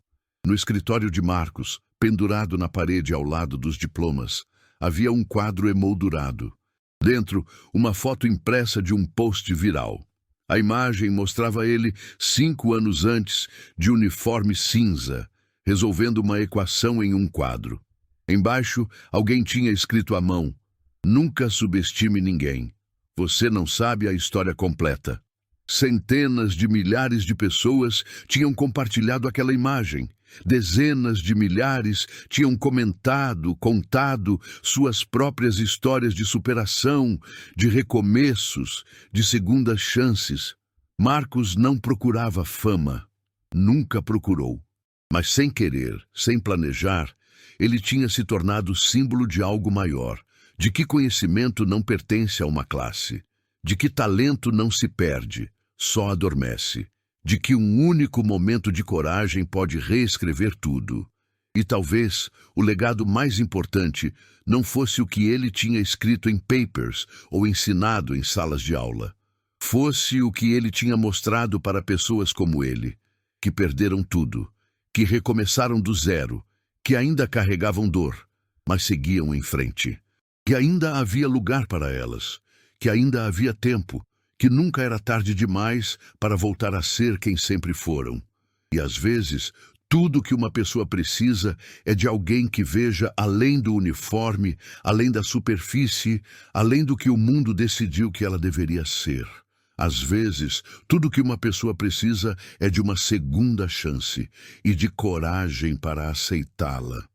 No escritório de Marcos, Pendurado na parede ao lado dos diplomas, havia um quadro emoldurado. Dentro, uma foto impressa de um post viral. A imagem mostrava ele 5 anos antes, de uniforme cinza, resolvendo uma equação em um quadro. Embaixo, alguém tinha escrito à mão: "Nunca subestime ninguém. Você não sabe a história completa." Centenas de milhares de pessoas tinham compartilhado aquela imagem. Dezenas de milhares tinham contado suas próprias histórias de superação, de recomeços, de segundas chances. Marcos não procurava fama. Nunca procurou. Mas sem querer, sem planejar, ele tinha se tornado símbolo de algo maior, de que conhecimento não pertence a uma classe, de que talento não se perde, só adormece, de que um único momento de coragem pode reescrever tudo. E talvez o legado mais importante não fosse o que ele tinha escrito em papers ou ensinado em salas de aula. Fosse o que ele tinha mostrado para pessoas como ele, que perderam tudo, que recomeçaram do zero, que ainda carregavam dor, mas seguiam em frente. Que ainda havia lugar para elas, que ainda havia tempo, que nunca era tarde demais para voltar a ser quem sempre foram. E às vezes, tudo que uma pessoa precisa é de alguém que veja além do uniforme, além da superfície, além do que o mundo decidiu que ela deveria ser. Às vezes, tudo que uma pessoa precisa é de uma segunda chance e de coragem para aceitá-la.